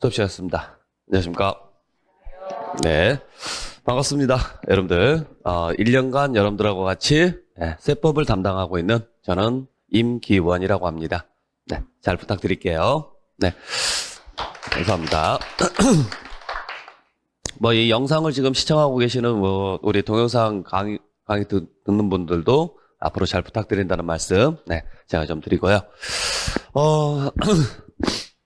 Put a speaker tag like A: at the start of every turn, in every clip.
A: 수업 시작했습니다. 안녕하십니까? 네. 반갑습니다. 여러분들. 1년간 여러분들하고 같이 세법을 담당하고 있는 저는 임기원이라고 합니다. 네. 잘 부탁드릴게요. 네. 감사합니다. 이 영상을 지금 시청하고 계시는 우리 동영상 강의 듣는 분들도 앞으로 잘 부탁드린다는 말씀, 네. 제가 좀 드리고요.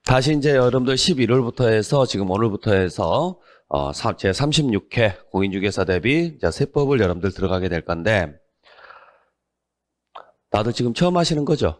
A: 다시 이제 여러분들 11월부터 해서 지금 오늘부터 해서 제 36회 공인중개사 대비 세법을 여러분들 들어가게 될 건데, 다들 지금 처음 하시는 거죠?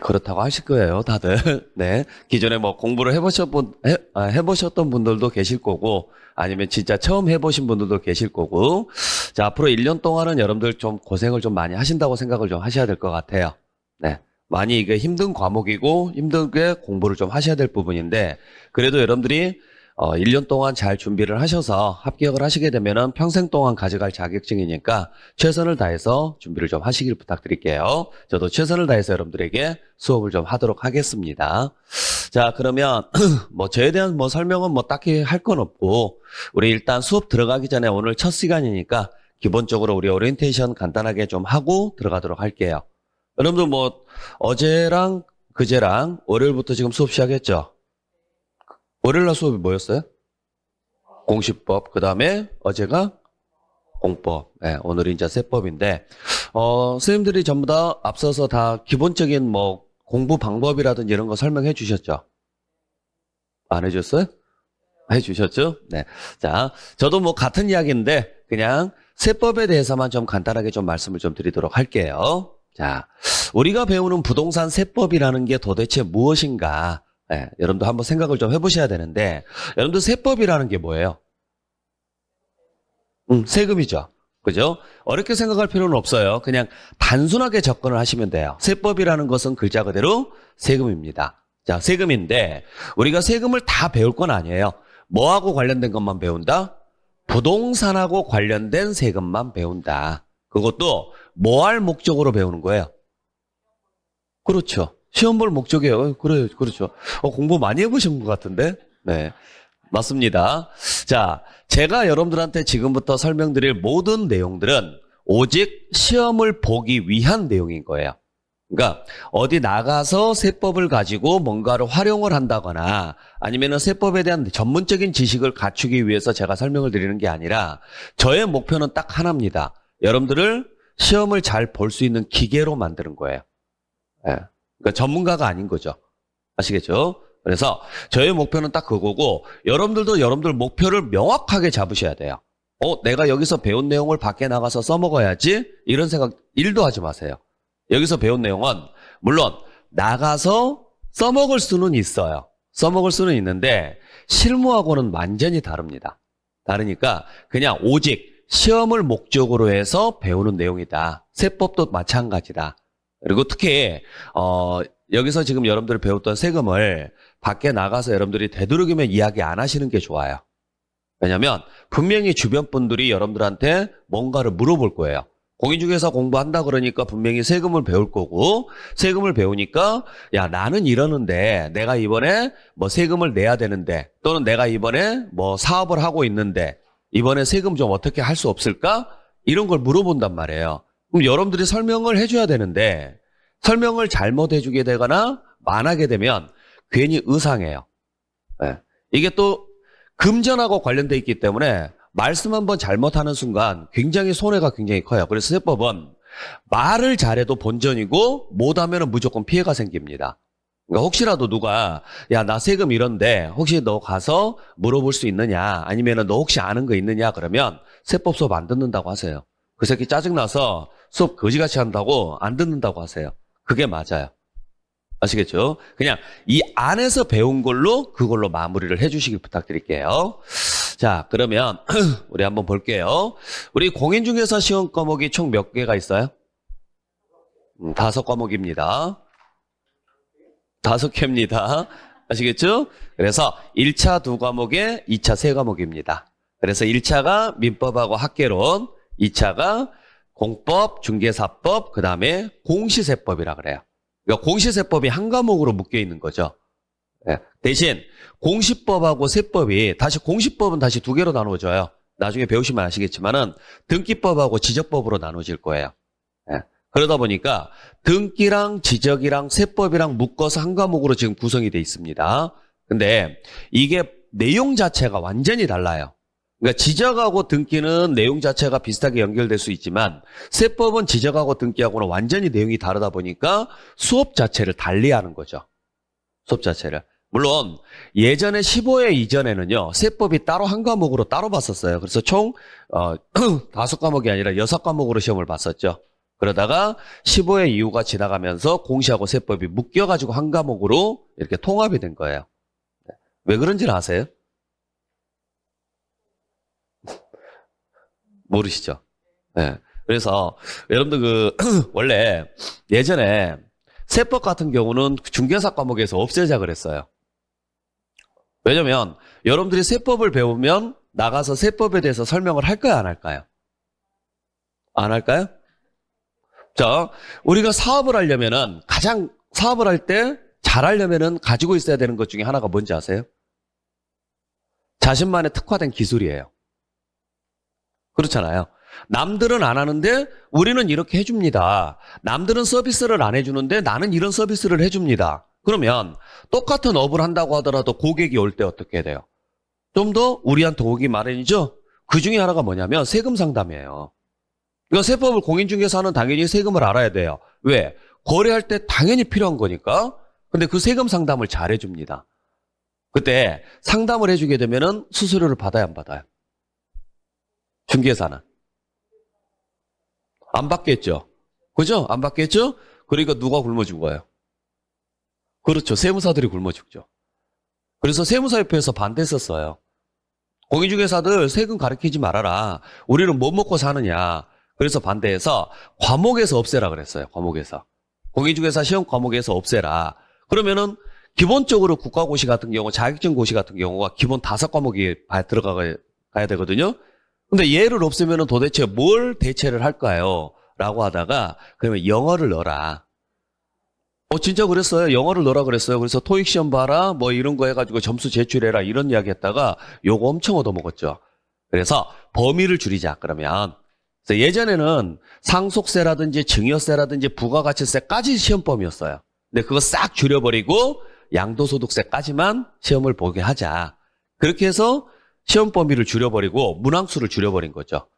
A: 그렇다고 하실 거예요, 다들. 네. 기존에 공부를 해보셨던 분들도 계실 거고, 아니면 진짜 처음 해보신 분들도 계실 거고, 자, 앞으로 1년 동안은 여러분들 좀 고생을 좀 많이 하신다고 생각을 좀 하셔야 될 것 같아요. 네. 많이 이게 힘든 과목이고, 힘들게 공부를 좀 하셔야 될 부분인데, 그래도 여러분들이 1년 동안 잘 준비를 하셔서 합격을 하시게 되면은 평생 동안 가져갈 자격증이니까 최선을 다해서 준비를 좀 하시길 부탁드릴게요. 저도 최선을 다해서 여러분들에게 수업을 좀 하도록 하겠습니다. 자, 그러면 저에 대한 설명은 딱히 할 건 없고, 우리 일단 수업 들어가기 전에 오늘 첫 시간이니까 기본적으로 우리 오리엔테이션 간단하게 좀 하고 들어가도록 할게요. 여러분들 어제랑 그제랑 월요일부터 지금 수업 시작했죠? 월요일날 수업이 뭐였어요? 공시법. 그 다음에 어제가 공법. 네, 오늘이 이제 세법인데, 선생님들이 전부 다 앞서서 다 기본적인 공부 방법이라든지 이런 거 설명해 주셨죠? 안 해줬어요? 해주셨죠? 네. 자, 저도 같은 이야기인데, 그냥 세법에 대해서만 좀 간단하게 좀 말씀을 좀 드리도록 할게요. 자, 우리가 배우는 부동산 세법이라는 게 도대체 무엇인가? 네, 여러분도 한번 생각을 좀 해보셔야 되는데, 여러분들 세법이라는 게 뭐예요? 세금이죠. 그죠? 어렵게 생각할 필요는 없어요. 그냥 단순하게 접근을 하시면 돼요. 세법이라는 것은 글자 그대로 세금입니다. 자, 세금인데, 우리가 세금을 다 배울 건 아니에요. 뭐하고 관련된 것만 배운다? 부동산하고 관련된 세금만 배운다. 그것도 뭐 할 목적으로 배우는 거예요? 그렇죠. 시험 볼 목적이에요. 그래, 그렇죠. 공부 많이 해보신 것 같은데? 네. 맞습니다. 자, 제가 여러분들한테 지금부터 설명드릴 모든 내용들은 오직 시험을 보기 위한 내용인 거예요. 그러니까 어디 나가서 세법을 가지고 뭔가를 활용을 한다거나 아니면은 세법에 대한 전문적인 지식을 갖추기 위해서 제가 설명을 드리는 게 아니라 저의 목표는 딱 하나입니다. 여러분들을 시험을 잘 볼 수 있는 기계로 만드는 거예요. 네. 그러니까 전문가가 아닌 거죠. 아시겠죠? 그래서 저의 목표는 딱 그거고 여러분들도 여러분들 목표를 명확하게 잡으셔야 돼요. 내가 여기서 배운 내용을 밖에 나가서 써먹어야지 이런 생각 1도 하지 마세요. 여기서 배운 내용은 물론 나가서 써먹을 수는 있어요. 써먹을 수는 있는데 실무하고는 완전히 다릅니다. 다르니까 그냥 오직 시험을 목적으로 해서 배우는 내용이다. 세법도 마찬가지다. 그리고 특히 여기서 지금 여러분들이 배웠던 세금을 밖에 나가서 여러분들이 되도록이면 이야기 안 하시는 게 좋아요. 왜냐하면 분명히 주변 분들이 여러분들한테 뭔가를 물어볼 거예요. 공인중개사 공부한다 그러니까 분명히 세금을 배울 거고 세금을 배우니까 야 나는 이러는데 내가 이번에 세금을 내야 되는데 또는 내가 이번에 사업을 하고 있는데 이번에 세금 좀 어떻게 할 수 없을까? 이런 걸 물어본단 말이에요. 그럼 여러분들이 설명을 해줘야 되는데 설명을 잘못 해주게 되거나 안 하게 되면 괜히 의상해요. 네. 이게 또 금전하고 관련돼 있기 때문에 말씀 한번 잘못하는 순간 굉장히 손해가 굉장히 커요. 그래서 세법은 말을 잘해도 본전이고 못하면 무조건 피해가 생깁니다. 그러니까 혹시라도 누가 야 나 세금 이런데 혹시 너 가서 물어볼 수 있느냐 아니면 너 혹시 아는 거 있느냐 그러면 세법 수업 안 듣는다고 하세요. 그 새끼 짜증나서 수업 거지같이 한다고 안 듣는다고 하세요. 그게 맞아요. 아시겠죠? 그냥 이 안에서 배운 걸로 그걸로 마무리를 해주시길 부탁드릴게요. 자, 그러면 우리 한번 볼게요. 우리 공인중개사 시험 과목이 총 몇 개가 있어요? 5과목입니다. 5개입니다. 아시겠죠? 그래서 1차 2과목에 2차 3과목입니다. 그래서 1차가 민법하고 학개론, 2차가 공법, 중개사법, 그 다음에 공시세법이라 그래요. 그러니까 공시세법이 한 과목으로 묶여 있는 거죠. 네. 대신 공시법하고 세법이 공시법은 다시 두 개로 나누어져요. 나중에 배우시면 아시겠지만은 등기법하고 지적법으로 나눠질 거예요. 네. 그러다 보니까 등기랑 지적이랑 세법이랑 묶어서 한 과목으로 지금 구성이 돼 있습니다. 근데 이게 내용 자체가 완전히 달라요. 그러니까 지적하고 등기는 내용 자체가 비슷하게 연결될 수 있지만 세법은 지적하고 등기하고는 완전히 내용이 다르다 보니까 수업 자체를 달리하는 거죠. 수업 자체를. 물론 예전에 15회 이전에는요. 세법이 따로 한 과목으로 따로 봤었어요. 그래서 총 5과목이 아니라 6과목으로 시험을 봤었죠. 그러다가 15회 이후가 지나가면서 공시하고 세법이 묶여가지고 한 과목으로 이렇게 통합이 된 거예요. 왜 그런지는 아세요? 모르시죠? 네. 그래서 여러분들 원래 예전에 세법 같은 경우는 중개사 과목에서 없애자 그랬어요. 왜냐면 여러분들이 세법을 배우면 나가서 세법에 대해서 설명을 할까요, 안 할까요? 안 할까요? 자, 우리가 사업을 하려면은 사업을 할 때 잘하려면은 가지고 있어야 되는 것 중에 하나가 뭔지 아세요? 자신만의 특화된 기술이에요. 그렇잖아요. 남들은 안 하는데 우리는 이렇게 해줍니다. 남들은 서비스를 안 해주는데 나는 이런 서비스를 해줍니다. 그러면 똑같은 업을 한다고 하더라도 고객이 올 때 어떻게 해야 돼요? 좀 더 우리한테 오기 마련이죠? 그 중에 하나가 뭐냐면 세금 상담이에요. 그러니까 세법을 공인중개사는 당연히 세금을 알아야 돼요. 왜? 거래할 때 당연히 필요한 거니까. 근데 그 세금 상담을 잘 해줍니다. 그때 상담을 해주게 되면은 수수료를 받아야 안 받아요? 중개사는 안 받겠죠. 그죠? 안 받겠죠? 그러니까 누가 굶어준 거예요? 그렇죠. 세무사들이 굶어 죽죠. 그래서 세무사협회에서 반대했었어요. 공인중개사들 세금 가르치지 말아라. 우리는 뭐 먹고 사느냐. 그래서 반대해서 과목에서 없애라 그랬어요. 과목에서. 공인중개사 시험 과목에서 없애라. 그러면은 기본적으로 국가고시 같은 경우, 자격증 고시 같은 경우가 기본 5과목이 들어가야 되거든요. 근데 얘를 없애면은 도대체 뭘 대체를 할까요? 라고 하다가 그러면 영어를 넣어라. 진짜 그랬어요. 영어를 넣으라 그랬어요. 그래서 토익 시험 봐라, 뭐 이런 거 해가지고 점수 제출해라 이런 이야기 했다가 요거 엄청 얻어먹었죠. 그래서 범위를 줄이자 그러면. 그래서 예전에는 상속세라든지 증여세라든지 부가가치세까지 시험범위였어요. 근데 그거 싹 줄여버리고 양도소득세까지만 시험을 보게 하자. 그렇게 해서 시험 범위를 줄여버리고 문항수를 줄여버린 거죠.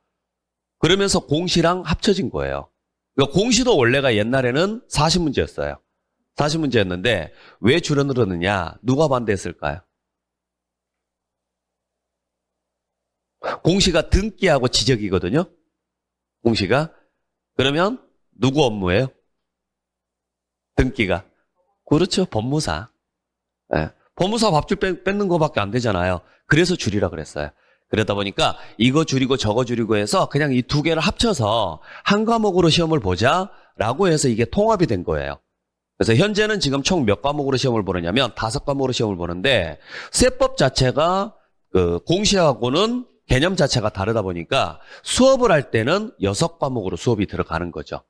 A: 그러면서 공시랑 합쳐진 거예요. 그러니까 공시도 원래가 옛날에는 40문제였어요. 40문제였는데 왜 줄여넣느냐? 누가 반대했을까요? 공시가 등기하고 지적이거든요. 공시가. 그러면 누구 업무예요? 등기가. 그렇죠. 법무사. 네. 법무사 밥줄 뺏는 거밖에 안 되잖아요. 그래서 줄이라 그랬어요. 그러다 보니까 이거 줄이고 저거 줄이고 해서 그냥 이 두 개를 합쳐서 한 과목으로 시험을 보자라고 해서 이게 통합이 된 거예요. 그래서 현재는 지금 총 몇 과목으로 시험을 보느냐면 5과목으로 시험을 보는데 세법 자체가 공시하고는 개념 자체가 다르다 보니까 수업을 할 때는 6과목으로 수업이 들어가는 거죠.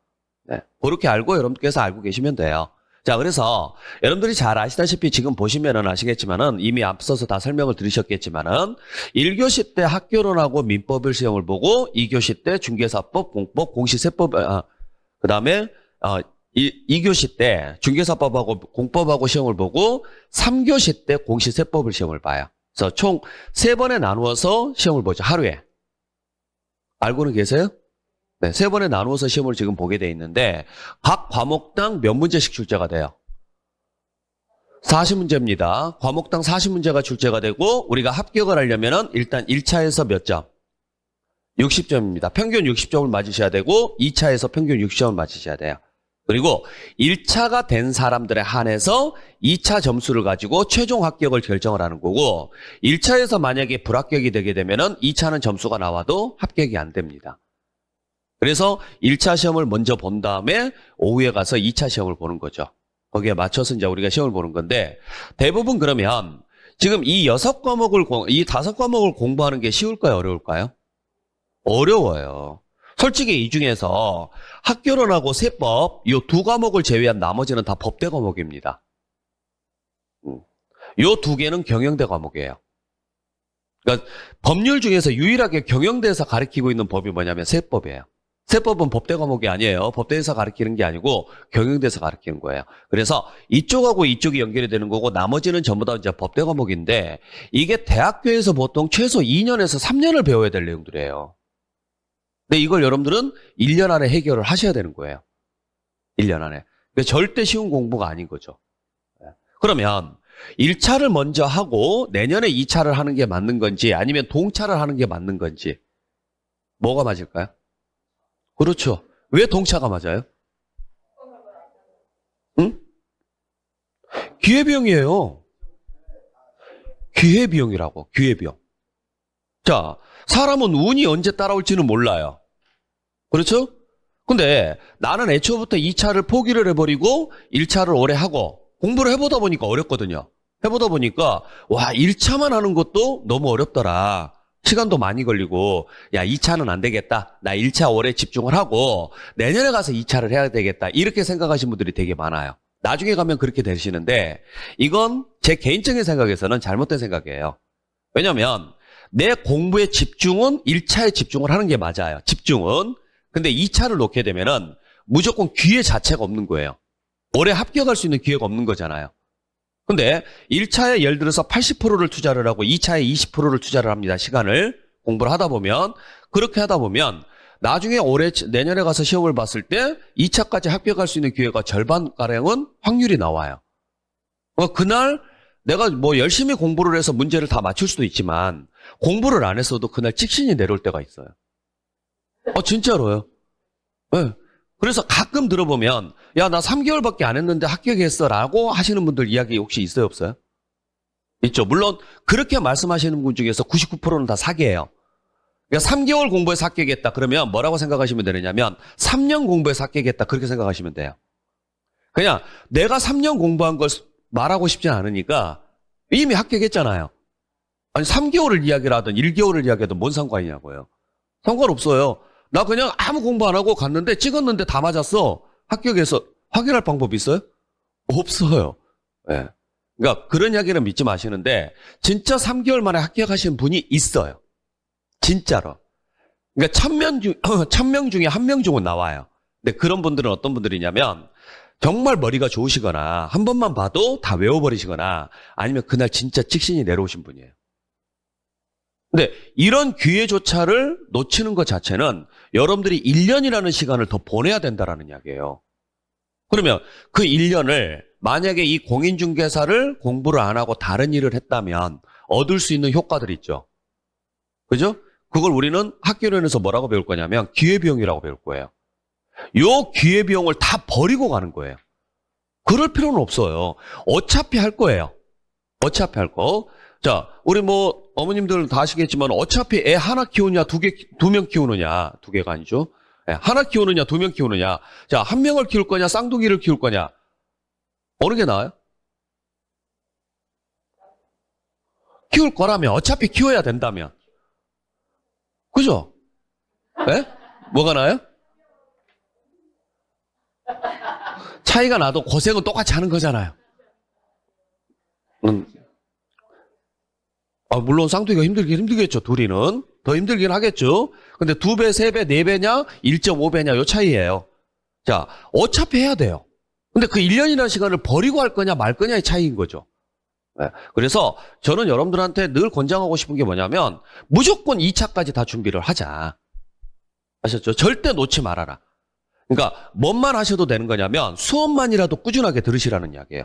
A: 네. 그렇게 알고 여러분께서 알고 계시면 돼요. 자, 그래서 여러분들이 잘 아시다시피 지금 보시면은 아시겠지만은 이미 앞서서 다 설명을 들으셨겠지만은 1교시 때 학교론하고 민법을 시험을 보고 2교시 때 중개사법, 공법, 공시세법, 그 다음에 2교시 때 중개사법하고 공법하고 시험을 보고 3교시 때 공시세법을 시험을 봐요. 그래서 총 3번에 나누어서 시험을 보죠. 하루에. 알고는 계세요? 네, 3번에 나누어서 시험을 지금 보게 돼 있는데 각 과목당 몇 문제씩 출제가 돼요? 40문제입니다. 과목당 40문제가 출제가 되고 우리가 합격을 하려면은 일단 1차에서 몇 점? 60점입니다. 평균 60점을 맞으셔야 되고 2차에서 평균 60점을 맞으셔야 돼요. 그리고 1차가 된 사람들에 한해서 2차 점수를 가지고 최종 합격을 결정을 하는 거고 1차에서 만약에 불합격이 되게 되면은 2차는 점수가 나와도 합격이 안 됩니다. 그래서 1차 시험을 먼저 본 다음에 오후에 가서 2차 시험을 보는 거죠. 거기에 맞춰서 이제 우리가 시험을 보는 건데 대부분 그러면 지금 이 5과목을 공부하는 게 쉬울까요? 어려울까요? 어려워요. 솔직히 이 중에서 학교론하고 세법 이 2과목을 제외한 나머지는 다 법대 과목입니다. 요 두 개는 경영대 과목이에요. 그러니까 법률 중에서 유일하게 경영대에서 가르치고 있는 법이 뭐냐면 세법이에요. 세법은 법대 과목이 아니에요. 법대에서 가르치는 게 아니고 경영대에서 가르치는 거예요. 그래서 이쪽하고 이쪽이 연결이 되는 거고 나머지는 전부 다 이제 법대 과목인데 이게 대학교에서 보통 최소 2년에서 3년을 배워야 될 내용들이에요. 근데 이걸 여러분들은 1년 안에 해결을 하셔야 되는 거예요. 1년 안에. 그러니까 절대 쉬운 공부가 아닌 거죠. 그러면 1차를 먼저 하고 내년에 2차를 하는 게 맞는 건지 아니면 동차를 하는 게 맞는 건지 뭐가 맞을까요? 그렇죠. 왜 동차가 맞아요? 응? 기회비용이에요. 기회비용이라고. 기회비용. 자, 사람은 운이 언제 따라올지는 몰라요. 그렇죠? 근데 나는 애초부터 2차를 포기를 해버리고 1차를 오래 하고 공부를 해보다 보니까 어렵거든요. 해보다 보니까 와 1차만 하는 것도 너무 어렵더라. 시간도 많이 걸리고 야 2차는 안 되겠다. 나 1차 오래 집중을 하고 내년에 가서 2차를 해야 되겠다. 이렇게 생각하시는 분들이 되게 많아요. 나중에 가면 그렇게 되시는데 이건 제 개인적인 생각에서는 잘못된 생각이에요. 왜냐면 내 공부의 집중은 1차에 집중을 하는 게 맞아요. 집중은. 근데 2차를 놓게 되면은 무조건 기회 자체가 없는 거예요. 올해 합격할 수 있는 기회가 없는 거잖아요. 근데 1차에 예를 들어서 80%를 투자를 하고 2차에 20%를 투자를 합니다. 시간을 공부를 하다 보면 그렇게 하다 보면 나중에 올해 내년에 가서 시험을 봤을 때 2차까지 합격할 수 있는 기회가 절반가량은 확률이 나와요. 그날 내가 뭐 열심히 공부를 해서 문제를 다 맞출 수도 있지만 공부를 안 했어도 그날 찍신이 내려올 때가 있어요. 진짜로요. 네. 그래서 가끔 들어보면 야, 나 3개월밖에 안 했는데 합격했어 라고 하시는 분들 이야기 혹시 있어요, 없어요? 있죠. 물론 그렇게 말씀하시는 분 중에서 99%는 다 사기예요. 그러니까 3개월 공부해서 합격했다. 그러면 뭐라고 생각하시면 되느냐면 3년 공부해서 합격했다. 그렇게 생각하시면 돼요. 그냥 내가 3년 공부한 걸 말하고 싶지 않으니까 이미 합격했잖아요. 아니 3개월을 이야기를 하든 1개월을 이야기하든 뭔 상관이냐고요. 상관없어요. 나 그냥 아무 공부 안 하고 갔는데 찍었는데 다 맞았어. 합격해서 확인할 방법이 있어요? 없어요. 네. 그러니까 그런 이야기는 믿지 마시는데 진짜 3개월 만에 합격하신 분이 있어요. 진짜로. 그러니까 1000명 중에 1명 정도 나와요. 근데 그런 분들은 어떤 분들이냐면 정말 머리가 좋으시거나 한 번만 봐도 다 외워버리시거나 아니면 그날 진짜 찍신이 내려오신 분이에요. 근데 이런 기회조차를 놓치는 것 자체는 여러분들이 1년이라는 시간을 더 보내야 된다는 이야기예요. 그러면 그 1년을 만약에 이 공인중개사를 공부를 안 하고 다른 일을 했다면 얻을 수 있는 효과들이 있죠. 그죠? 그걸 우리는 학교론에서 뭐라고 배울 거냐면 기회비용이라고 배울 거예요. 요 기회비용을 다 버리고 가는 거예요. 그럴 필요는 없어요. 어차피 할 거예요. 어차피 할 거. 자, 우리 뭐 어머님들 다 아시겠지만 어차피 애 하나 키우느냐 두 명 키우느냐, 두 개가 아니죠. 하나 키우느냐 2명 키우느냐. 자, 한 명을 키울 거냐 쌍둥이를 키울 거냐. 어느 게 나아요? 키울 거라면 어차피 키워야 된다면. 그죠? 네? 뭐가 나아요? 차이가 나도 고생은 똑같이 하는 거잖아요. 물론 쌍둥이가 힘들겠죠. 둘이는. 더 힘들긴 하겠죠. 근데 2배, 3배, 4배냐, 1.5배냐 요 차이예요. 자, 어차피 해야 돼요. 근데 그 1년이라는 시간을 버리고 할 거냐 말 거냐의 차이인 거죠. 네. 그래서 저는 여러분들한테 늘 권장하고 싶은 게 뭐냐면 무조건 2차까지 다 준비를 하자. 아셨죠? 절대 놓지 말아라. 그러니까 뭔만 하셔도 되는 거냐면 수업만이라도 꾸준하게 들으시라는 이야기예요.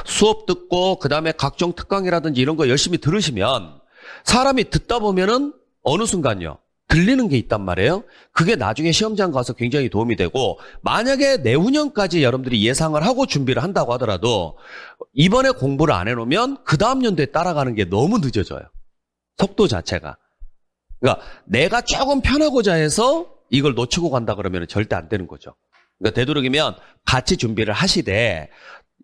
A: 수업 듣고 그다음에 각종 특강이라든지 이런 거 열심히 들으시면 사람이 듣다 보면은 어느 순간요. 들리는 게 있단 말이에요. 그게 나중에 시험장 가서 굉장히 도움이 되고 만약에 내후년까지 여러분들이 예상을 하고 준비를 한다고 하더라도 이번에 공부를 안 해놓으면 그 다음 연도에 따라가는 게 너무 늦어져요. 속도 자체가. 그러니까 내가 조금 편하고자 해서 이걸 놓치고 간다 그러면 절대 안 되는 거죠. 그러니까 되도록이면 같이 준비를 하시되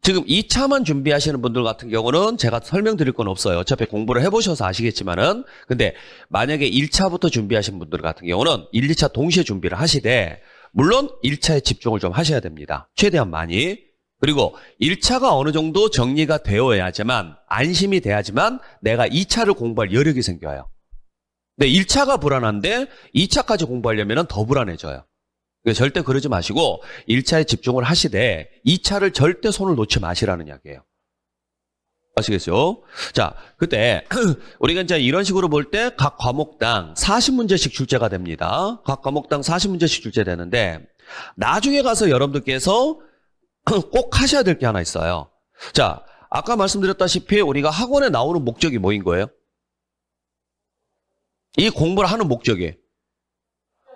A: 지금 2차만 준비하시는 분들 같은 경우는 제가 설명드릴 건 없어요. 어차피 공부를 해보셔서 아시겠지만은. 근데 만약에 1차부터 준비하신 분들 같은 경우는 1, 2차 동시에 준비를 하시되 물론 1차에 집중을 좀 하셔야 됩니다. 최대한 많이. 그리고 1차가 어느 정도 정리가 되어야지만, 안심이 돼야지만 내가 2차를 공부할 여력이 생겨요. 근데 1차가 불안한데 2차까지 공부하려면 더 불안해져요. 그러니까 절대 그러지 마시고 1차에 집중을 하시되 2차를 절대 손을 놓지 마시라는 이야기예요. 아시겠죠? 자, 그때 우리가 이제 이런 식으로 볼 때 각 과목당 40문제씩 출제가 됩니다. 각 과목당 40문제씩 출제되는데 나중에 가서 여러분들께서 꼭 하셔야 될 게 하나 있어요. 자, 아까 말씀드렸다시피 우리가 학원에 나오는 목적이 뭐인 거예요? 이 공부를 하는 목적이.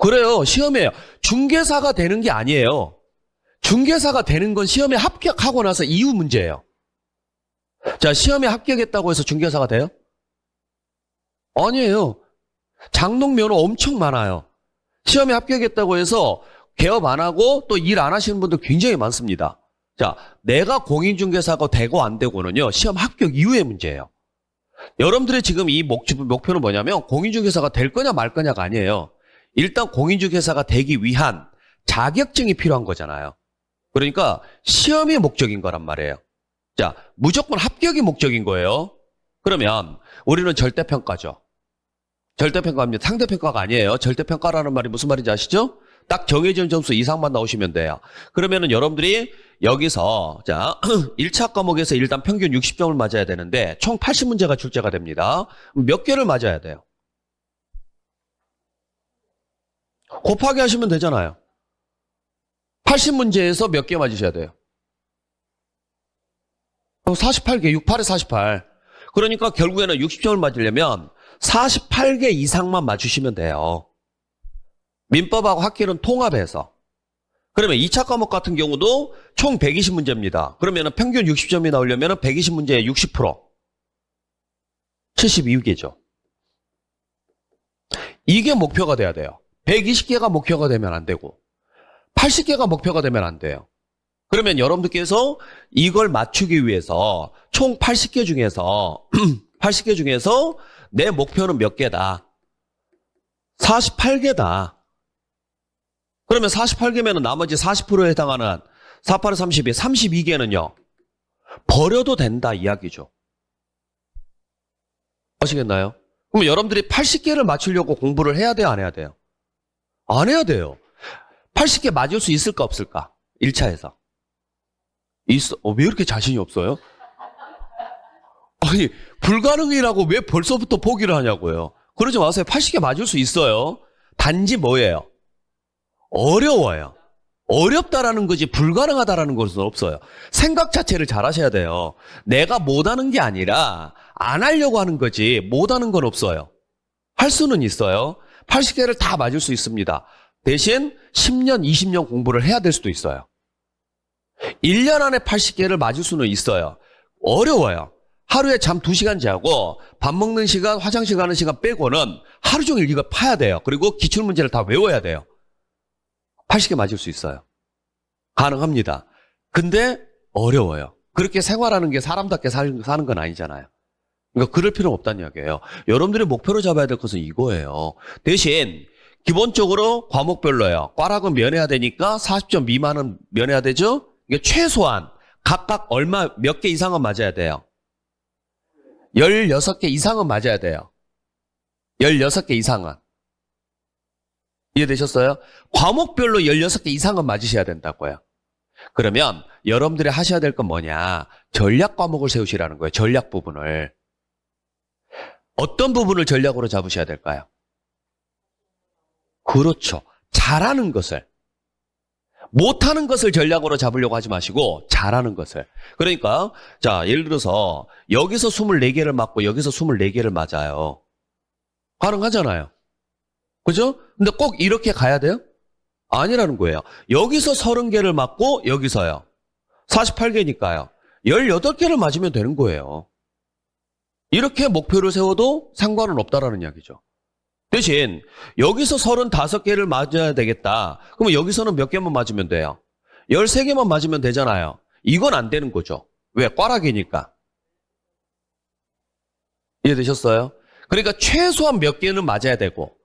A: 그래요. 시험에 중개사가 되는 게 아니에요. 중개사가 되는 건 시험에 합격하고 나서 이후 문제예요. 자, 시험에 합격했다고 해서 중개사가 돼요? 아니에요. 장롱 면허 엄청 많아요. 시험에 합격했다고 해서 개업 안 하고 또 일 안 하시는 분들 굉장히 많습니다. 자, 내가 공인중개사가 되고 안 되고는요, 시험 합격 이후의 문제예요. 여러분들의 지금 이 목표는 뭐냐면 공인중개사가 될 거냐 말 거냐가 아니에요. 일단 공인중개사가 되기 위한 자격증이 필요한 거잖아요. 그러니까 시험이 목적인 거란 말이에요. 자, 무조건 합격이 목적인 거예요. 그러면 우리는 절대평가죠. 절대평가입니다. 상대평가가 아니에요. 절대평가라는 말이 무슨 말인지 아시죠? 딱 정해진 점수 이상만 나오시면 돼요. 그러면은 여러분들이 여기서 자 1차 과목에서 일단 평균 60점을 맞아야 되는데 총 80문제가 출제가 됩니다. 몇 개를 맞아야 돼요? 곱하기 하시면 되잖아요. 80문제에서 몇 개 맞으셔야 돼요? 48개, 68에 48. 그러니까 결국에는 60점을 맞으려면 48개 이상만 맞추시면 돼요. 민법하고 학기는 통합해서. 그러면 2차 과목 같은 경우도 총 120문제입니다. 그러면 평균 60점이 나오려면 120문제에 60%. 72개죠. 이게 목표가 돼야 돼요. 120개가 목표가 되면 안 되고 80개가 목표가 되면 안 돼요. 그러면 여러분들께서 이걸 맞추기 위해서 총 80개 중에서 80개 중에서 내 목표는 몇 개다? 48개다. 그러면 48개면 나머지 40%에 해당하는 48에 32, 32개는요. 버려도 된다 이야기죠. 아시겠나요? 그럼 여러분들이 80개를 맞추려고 공부를 해야 돼요? 안 해야 돼요? 안 해야 돼요. 80개 맞을 수 있을까 없을까? 1차에서. 왜 이렇게 자신이 없어요? 아니, 불가능이라고 왜 벌써부터 포기를 하냐고요. 그러지 마세요. 80개 맞을 수 있어요. 단지 뭐예요? 어려워요. 어렵다라는 거지 불가능하다라는 것은 없어요. 생각 자체를 잘 하셔야 돼요. 내가 못하는 게 아니라 안 하려고 하는 거지 못하는 건 없어요. 할 수는 있어요. 80개를 다 맞을 수 있습니다. 대신 10년, 20년 공부를 해야 될 수도 있어요. 1년 안에 80개를 맞을 수는 있어요. 어려워요. 하루에 잠 2시간 자고 밥 먹는 시간, 화장실 가는 시간 빼고는 하루 종일 이거 파야 돼요. 그리고 기출문제를 다 외워야 돼요. 80개 맞을 수 있어요. 가능합니다. 근데 어려워요. 그렇게 생활하는 게 사람답게 사는 건 아니잖아요. 그러니까 그럴 필요는 없다는 이야기예요. 여러분들이 목표로 잡아야 될 것은 이거예요. 대신 기본적으로 과목별로예요. 과락은 면해야 되니까 40점 미만은 면해야 되죠? 이게 최소한 각각 얼마 몇 개 이상은 맞아야 돼요. 16개 이상은 맞아야 돼요. 16개 이상은. 이해되셨어요? 과목별로 16개 이상은 맞으셔야 된다고요. 그러면 여러분들이 하셔야 될 건 뭐냐? 전략 과목을 세우시라는 거예요. 전략 부분을. 어떤 부분을 전략으로 잡으셔야 될까요? 그렇죠. 잘하는 것을. 못하는 것을 전략으로 잡으려고 하지 마시고 잘하는 것을. 그러니까 자 예를 들어서 여기서 24개를 맞고 여기서 24개를 맞아요. 가능하잖아요. 그죠? 근데 꼭 이렇게 가야 돼요? 아니라는 거예요. 여기서 30개를 맞고 여기서요. 48개니까요. 18개를 맞으면 되는 거예요. 이렇게 목표를 세워도 상관은 없다라는 이야기죠. 대신 여기서 35개를 맞아야 되겠다. 그러면 여기서는 몇 개만 맞으면 돼요? 13개만 맞으면 되잖아요. 이건 안 되는 거죠. 왜? 꽈락이니까. 이해되셨어요? 그러니까 최소한 몇 개는 맞아야 되고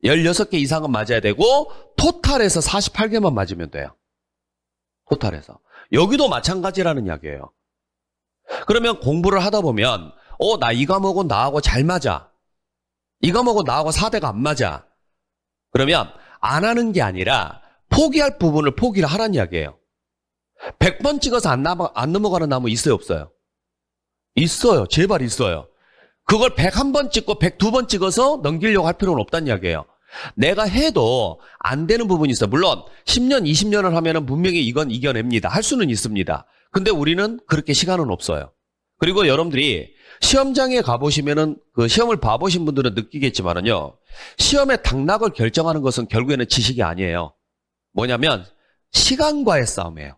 A: 16개 이상은 맞아야 되고 토탈에서 48개만 맞으면 돼요. 토탈에서. 여기도 마찬가지라는 이야기예요. 그러면 공부를 하다 보면 나 이 과목은 나하고 잘 맞아. 이 과목은 나하고 4대가 안 맞아. 그러면 안 하는 게 아니라 포기할 부분을 포기를 하라는 이야기예요. 100번 찍어서 안 넘어가는 나무 있어요, 없어요? 있어요. 제발 있어요. 그걸 101번 찍고 102번 찍어서 넘기려고 할 필요는 없다는 이야기예요. 내가 해도 안 되는 부분이 있어요. 물론 10년, 20년을 하면은 분명히 이건 이겨냅니다. 할 수는 있습니다. 근데 우리는 그렇게 시간은 없어요. 그리고 여러분들이 시험장에 가보시면은 그 시험을 봐보신 분들은 느끼겠지만은요. 시험의 당락을 결정하는 것은 결국에는 지식이 아니에요. 뭐냐면 시간과의 싸움이에요.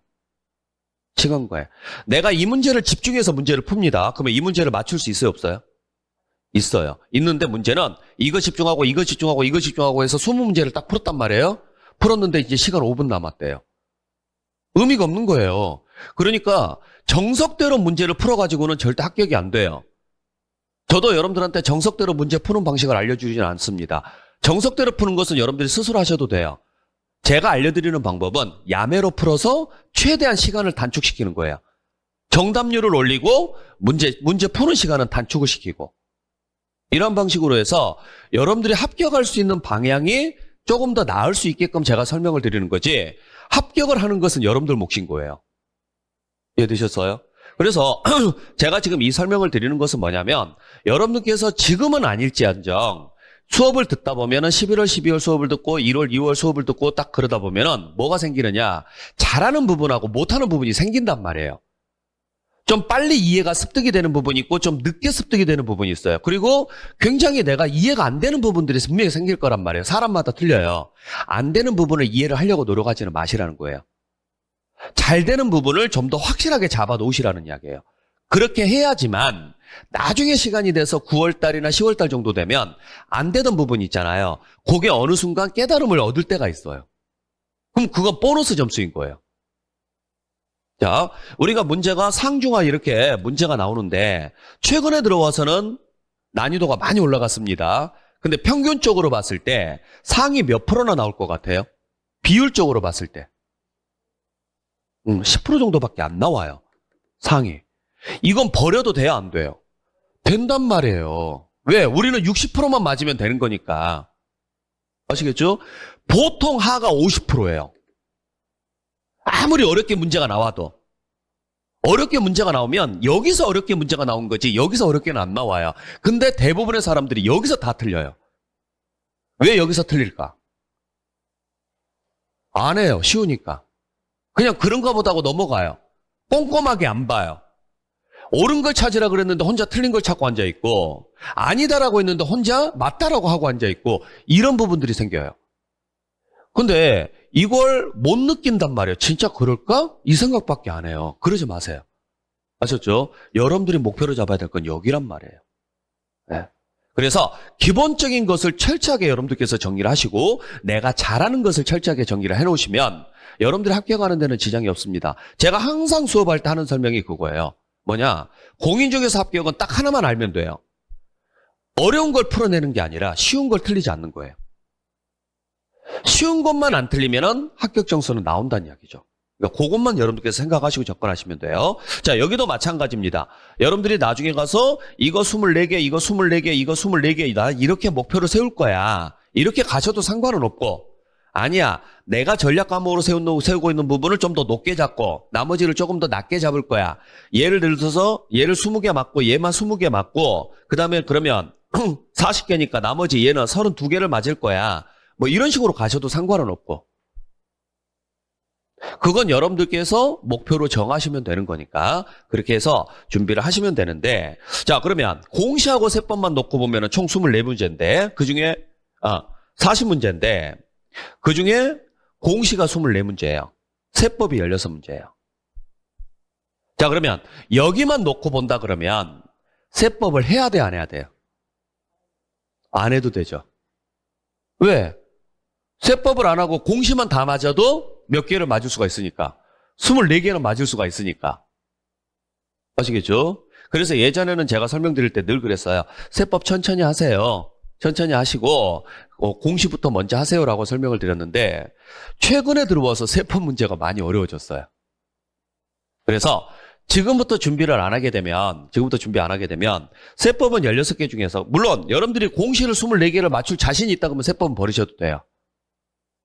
A: 시간과의. 내가 이 문제를 집중해서 문제를 풉니다. 그러면 이 문제를 맞출 수 있어요, 없어요? 있어요. 있는데 문제는 이거 집중하고 이거 집중하고 이거 집중하고 해서 20문제를 딱 풀었단 말이에요. 풀었는데 이제 시간 5분 남았대요. 의미가 없는 거예요. 그러니까 정석대로 문제를 풀어가지고는 절대 합격이 안 돼요. 저도 여러분들한테 정석대로 문제 푸는 방식을 알려주지는 않습니다. 정석대로 푸는 것은 여러분들이 스스로 하셔도 돼요. 제가 알려드리는 방법은 야매로 풀어서 최대한 시간을 단축시키는 거예요. 정답률을 올리고 문제 푸는 시간은 단축을 시키고 이런 방식으로 해서 여러분들이 합격할 수 있는 방향이 조금 더 나을 수 있게끔 제가 설명을 드리는 거지 합격을 하는 것은 여러분들 몫인 거예요. 이해되셨어요? 그래서 제가 지금 이 설명을 드리는 것은 뭐냐면 여러분들께서 지금은 아닐지언정 수업을 듣다 보면은 11월, 12월 수업을 듣고 1월, 2월 수업을 듣고 딱 그러다 보면은 뭐가 생기느냐 잘하는 부분하고 못하는 부분이 생긴단 말이에요. 좀 빨리 이해가 습득이 되는 부분이 있고 좀 늦게 습득이 되는 부분이 있어요. 그리고 굉장히 내가 이해가 안 되는 부분들이 분명히 생길 거란 말이에요. 사람마다 틀려요. 안 되는 부분을 이해를 하려고 노력하지는 마시라는 거예요. 잘 되는 부분을 좀 더 확실하게 잡아 놓으시라는 이야기예요. 그렇게 해야지만 나중에 시간이 돼서 9월달이나 10월달 정도 되면 안 되던 부분이 있잖아요. 그게 어느 순간 깨달음을 얻을 때가 있어요. 그럼 그건 보너스 점수인 거예요. 자, 우리가 문제가 상중하 이렇게 문제가 나오는데 최근에 들어와서는 난이도가 많이 올라갔습니다. 근데 평균적으로 봤을 때 상위 몇 프로나 나올 것 같아요? 비율적으로 봤을 때 10% 정도밖에 안 나와요. 상위. 이건 버려도 돼요, 안 돼요? 된단 말이에요. 왜? 우리는 60%만 맞으면 되는 거니까. 아시겠죠? 보통 하가 50%예요. 아무리 어렵게 문제가 나와도. 어렵게 문제가 나오면 여기서 어렵게 문제가 나온 거지 여기서 어렵게는 안 나와요. 근데 대부분의 사람들이 여기서 다 틀려요. 왜 여기서 틀릴까? 안 해요. 쉬우니까. 그냥 그런가 보다고 넘어가요. 꼼꼼하게 안 봐요. 옳은 걸 찾으라 그랬는데 혼자 틀린 걸 찾고 앉아있고 아니다라고 했는데 혼자 맞다라고 하고 앉아있고 이런 부분들이 생겨요. 근데 이걸 못 느낀단 말이에요. 진짜 그럴까? 이 생각밖에 안 해요. 그러지 마세요. 아셨죠? 여러분들이 목표로 잡아야 될 건 여기란 말이에요. 네. 그래서 기본적인 것을 철저하게 여러분들께서 정리를 하시고 내가 잘하는 것을 철저하게 정리를 해놓으시면 여러분들이 합격하는 데는 지장이 없습니다. 제가 항상 수업할 때 하는 설명이 그거예요. 뭐냐? 공인중개사 합격은 딱 하나만 알면 돼요. 어려운 걸 풀어내는 게 아니라 쉬운 걸 틀리지 않는 거예요. 쉬운 것만 안 틀리면 합격 점수는 나온다는 이야기죠. 그러니까 그것만 여러분들께서 생각하시고 접근하시면 돼요. 자, 여기도 마찬가지입니다. 여러분들이 나중에 가서 이거 24개, 이거 24개, 이거 24개이다. 이렇게 목표를 세울 거야. 이렇게 가셔도 상관은 없고 아니야. 내가 전략 과목으로 세우고 있는 부분을 좀 더 높게 잡고 나머지를 조금 더 낮게 잡을 거야. 예를 들어서 얘를 20개 맞고 얘만 20개 맞고 그다음에 그러면 40개니까 나머지 얘는 32개를 맞을 거야. 뭐 이런 식으로 가셔도 상관은 없고 그건 여러분들께서 목표로 정하시면 되는 거니까 그렇게 해서 준비를 하시면 되는데 자 그러면 공시하고 세법만 놓고 보면 총 24문제인데 그중에 40문제인데 그중에 공시가 24문제예요. 세법이 16문제예요. 자 그러면 여기만 놓고 본다 그러면 세법을 해야 돼 안 해야 돼요? 안 해도 되죠. 왜? 세법을 안 하고 공시만 다 맞아도 몇 개를 맞을 수가 있으니까 24개는 맞을 수가 있으니까 아시겠죠? 그래서 예전에는 제가 설명드릴 때 늘 그랬어요. 세법 천천히 하세요. 천천히 하시고 공시부터 먼저 하세요라고 설명을 드렸는데 최근에 들어와서 세법 문제가 많이 어려워졌어요. 그래서 지금부터 준비를 안 하게 되면, 세법은 16개 중에서, 물론 여러분들이 공시를 24개를 맞출 자신이 있다 그러면 세법은 버리셔도 돼요.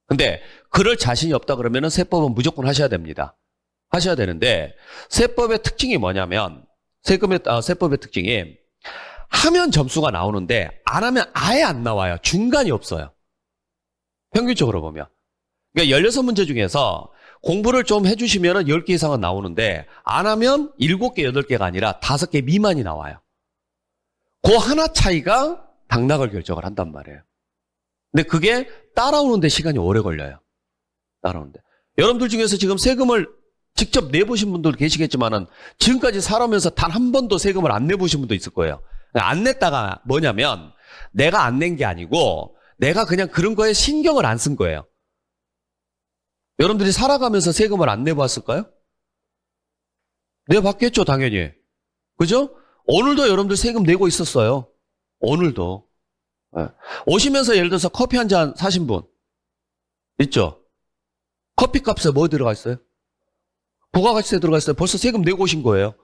A: 근데 그럴 자신이 없다 그러면은 세법은 무조건 하셔야 됩니다. 하셔야 되는데, 세법의 특징이 뭐냐면, 세법의 특징이 하면 점수가 나오는데 안 하면 아예 안 나와요. 중간이 없어요. 평균적으로 보면. 그러니까 16문제 중에서 공부를 좀 해주시면 10개 이상은 나오는데 안 하면 7개, 8개가 아니라 5개 미만이 나와요. 그 하나 차이가 당락을 결정을 한단 말이에요. 근데 그게 따라오는데 시간이 오래 걸려요. 따라오는데. 여러분들 중에서 지금 세금을 직접 내보신 분들 계시겠지만은 지금까지 살아오면서 단 한 번도 세금을 안 내보신 분도 있을 거예요. 안 냈다가 뭐냐면 내가 안 낸 게 아니고 내가 그냥 그런 거에 신경을 안 쓴 거예요. 여러분들이 살아가면서 세금을 안 내봤을까요? 내봤겠죠, 당연히. 그죠? 오늘도 여러분들 세금 내고 있었어요. 오늘도. 네. 오시면서 예를 들어서 커피 한 잔 사신 분 있죠? 커피 값에 뭐 들어가 있어요? 부가가치세 들어가 있어요. 벌써 세금 내고 오신 거예요.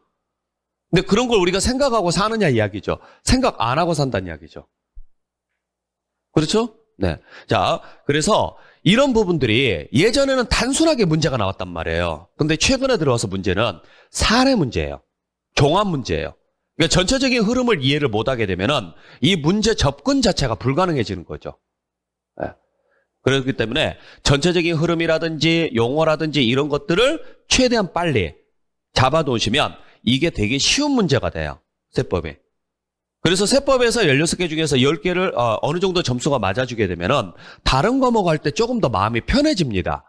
A: 근데 그런 걸 우리가 생각하고 사느냐 이야기죠. 생각 안 하고 산다는 이야기죠. 그렇죠? 네. 자, 그래서 이런 부분들이 예전에는 단순하게 문제가 나왔단 말이에요. 근데 최근에 들어와서 문제는 사례 문제예요. 종합 문제예요. 그러니까 전체적인 흐름을 이해를 못하게 되면은 이 문제 접근 자체가 불가능해지는 거죠. 네. 그렇기 때문에 전체적인 흐름이라든지 용어라든지 이런 것들을 최대한 빨리 잡아놓으시면 이게 되게 쉬운 문제가 돼요. 세법이. 그래서 세법에서 16개 중에서 10개를 어느 정도 점수가 맞아주게 되면은 다른 과목 할 때 조금 더 마음이 편해집니다.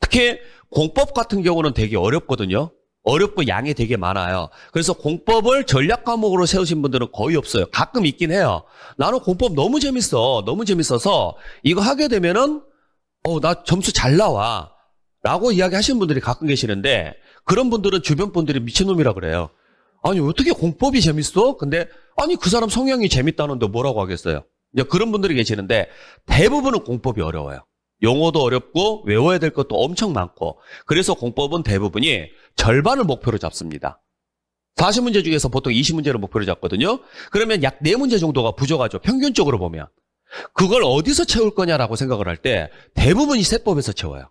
A: 특히 공법 같은 경우는 되게 어렵거든요. 어렵고 양이 되게 많아요. 그래서 공법을 전략 과목으로 세우신 분들은 거의 없어요. 가끔 있긴 해요. 나는 공법 너무 재밌어. 너무 재밌어서 이거 하게 되면은 나 점수 잘 나와. 라고 이야기하시는 분들이 가끔 계시는데 그런 분들은 주변 분들이 미친놈이라 그래요. 아니 어떻게 공법이 재밌어? 근데 아니 그 사람 성향이 재밌다는데 뭐라고 하겠어요. 이제 그런 분들이 계시는데 대부분은 공법이 어려워요. 용어도 어렵고 외워야 될 것도 엄청 많고 그래서 공법은 대부분이 절반을 목표로 잡습니다. 40문제 중에서 보통 20문제를 목표로 잡거든요. 그러면 약 4문제 정도가 부족하죠. 평균적으로 보면. 그걸 어디서 채울 거냐라고 생각을 할 때 대부분이 세법에서 채워요.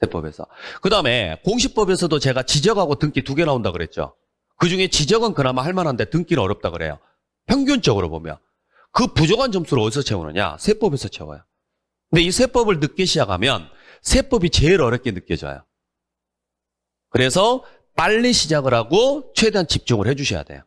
A: 세법에서. 그 다음에 공시법에서도 제가 지적하고 등기 2개 나온다 그랬죠. 그중에 지적은 그나마 할 만한데 등기는 어렵다 그래요. 평균적으로 보면. 그 부족한 점수를 어디서 채우느냐? 세법에서 채워요. 근데 이 세법을 늦게 시작하면 세법이 제일 어렵게 느껴져요. 그래서 빨리 시작을 하고 최대한 집중을 해주셔야 돼요.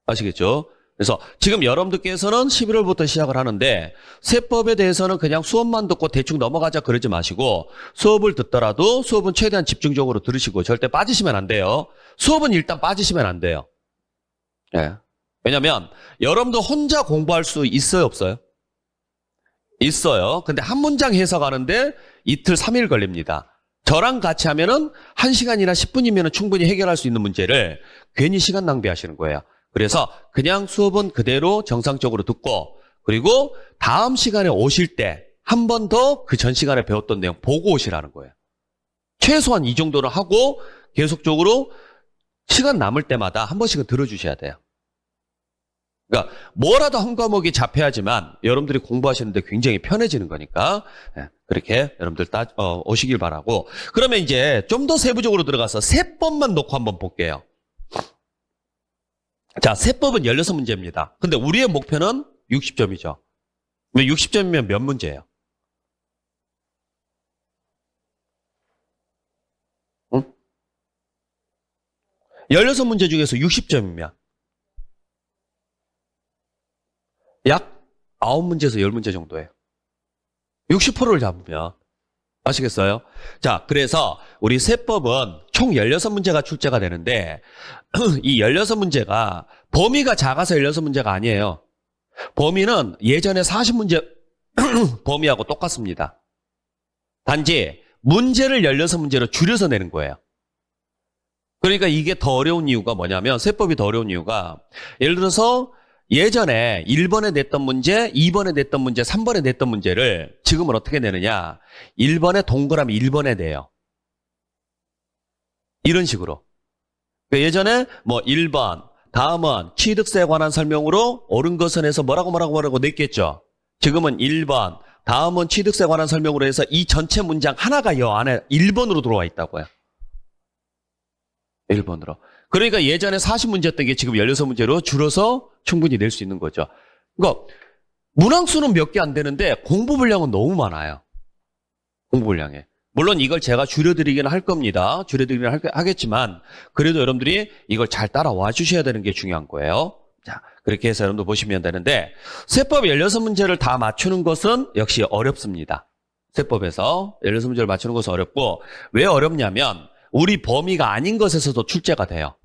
A: 아시겠죠? 그래서 지금 여러분들께서는 11월부터 시작을 하는데 세법에 대해서는 그냥 수업만 듣고 대충 넘어가자 그러지 마시고 수업을 듣더라도 수업은 최대한 집중적으로 들으시고 절대 빠지시면 안 돼요. 수업은 일단 빠지시면 안 돼요. 네. 왜냐면 여러분도 혼자 공부할 수 있어요, 없어요? 있어요. 근데 한 문장 해석하는데 이틀 3일 걸립니다. 저랑 같이 하면은 1시간이나 10분이면 충분히 해결할 수 있는 문제를 괜히 시간 낭비하시는 거예요. 그래서 그냥 수업은 그대로 정상적으로 듣고 그리고 다음 시간에 오실 때 한 번 더 그 전 시간에 배웠던 내용 보고 오시라는 거예요. 최소한 이 정도는 하고 계속적으로 시간 남을 때마다 한 번씩은 들어주셔야 돼요. 그러니까 뭐라도 한 과목이 잡혀야지만 여러분들이 공부하시는데 굉장히 편해지는 거니까 그렇게 여러분들 오시길 바라고. 그러면 이제 좀 더 세부적으로 들어가서 세법만 놓고 한번 볼게요. 자, 세법은 16문제입니다. 근데 우리의 목표는 60점이죠. 왜 60점이면 몇 문제예요? 응? 16문제 중에서 60점이면 약 9문제에서 10문제 정도예요. 60%를 잡으면. 아시겠어요? 자, 그래서 우리 세법은 총 16문제가 출제가 되는데 이 16문제가 범위가 작아서 16문제가 아니에요. 범위는 예전에 40문제 범위하고 똑같습니다. 단지 문제를 16문제로 줄여서 내는 거예요. 그러니까 이게 더 어려운 이유가 뭐냐면 세법이 더 어려운 이유가 예를 들어서 예전에 1번에 냈던 문제, 2번에 냈던 문제, 3번에 냈던 문제를 지금은 어떻게 내느냐. 1번에 동그라미 1번에 내요. 이런 식으로. 그러니까 예전에 뭐 1번, 다음은 취득세에 관한 설명으로 옳은 것은 해서 뭐라고 냈겠죠. 지금은 1번, 다음은 취득세에 관한 설명으로 해서 이 전체 문장 하나가 이 안에 1번으로 들어와 있다고요. 1번으로. 그러니까 예전에 40문제였던 게 지금 16문제로 줄어서 충분히 낼 수 있는 거죠. 그러니까 문항수는 몇 개 안 되는데 공부 분량은 너무 많아요. 공부 분량에. 물론 이걸 제가 줄여드리긴 할 겁니다. 줄여드리긴 하겠지만 그래도 여러분들이 이걸 잘 따라와 주셔야 되는 게 중요한 거예요. 자, 그렇게 해서 여러분도 보시면 되는데 세법 16문제를 다 맞추는 것은 역시 어렵습니다. 세법에서 16문제를 맞추는 것은 어렵고 왜 어렵냐면 우리 범위가 아닌 것에서도 출제가 돼요.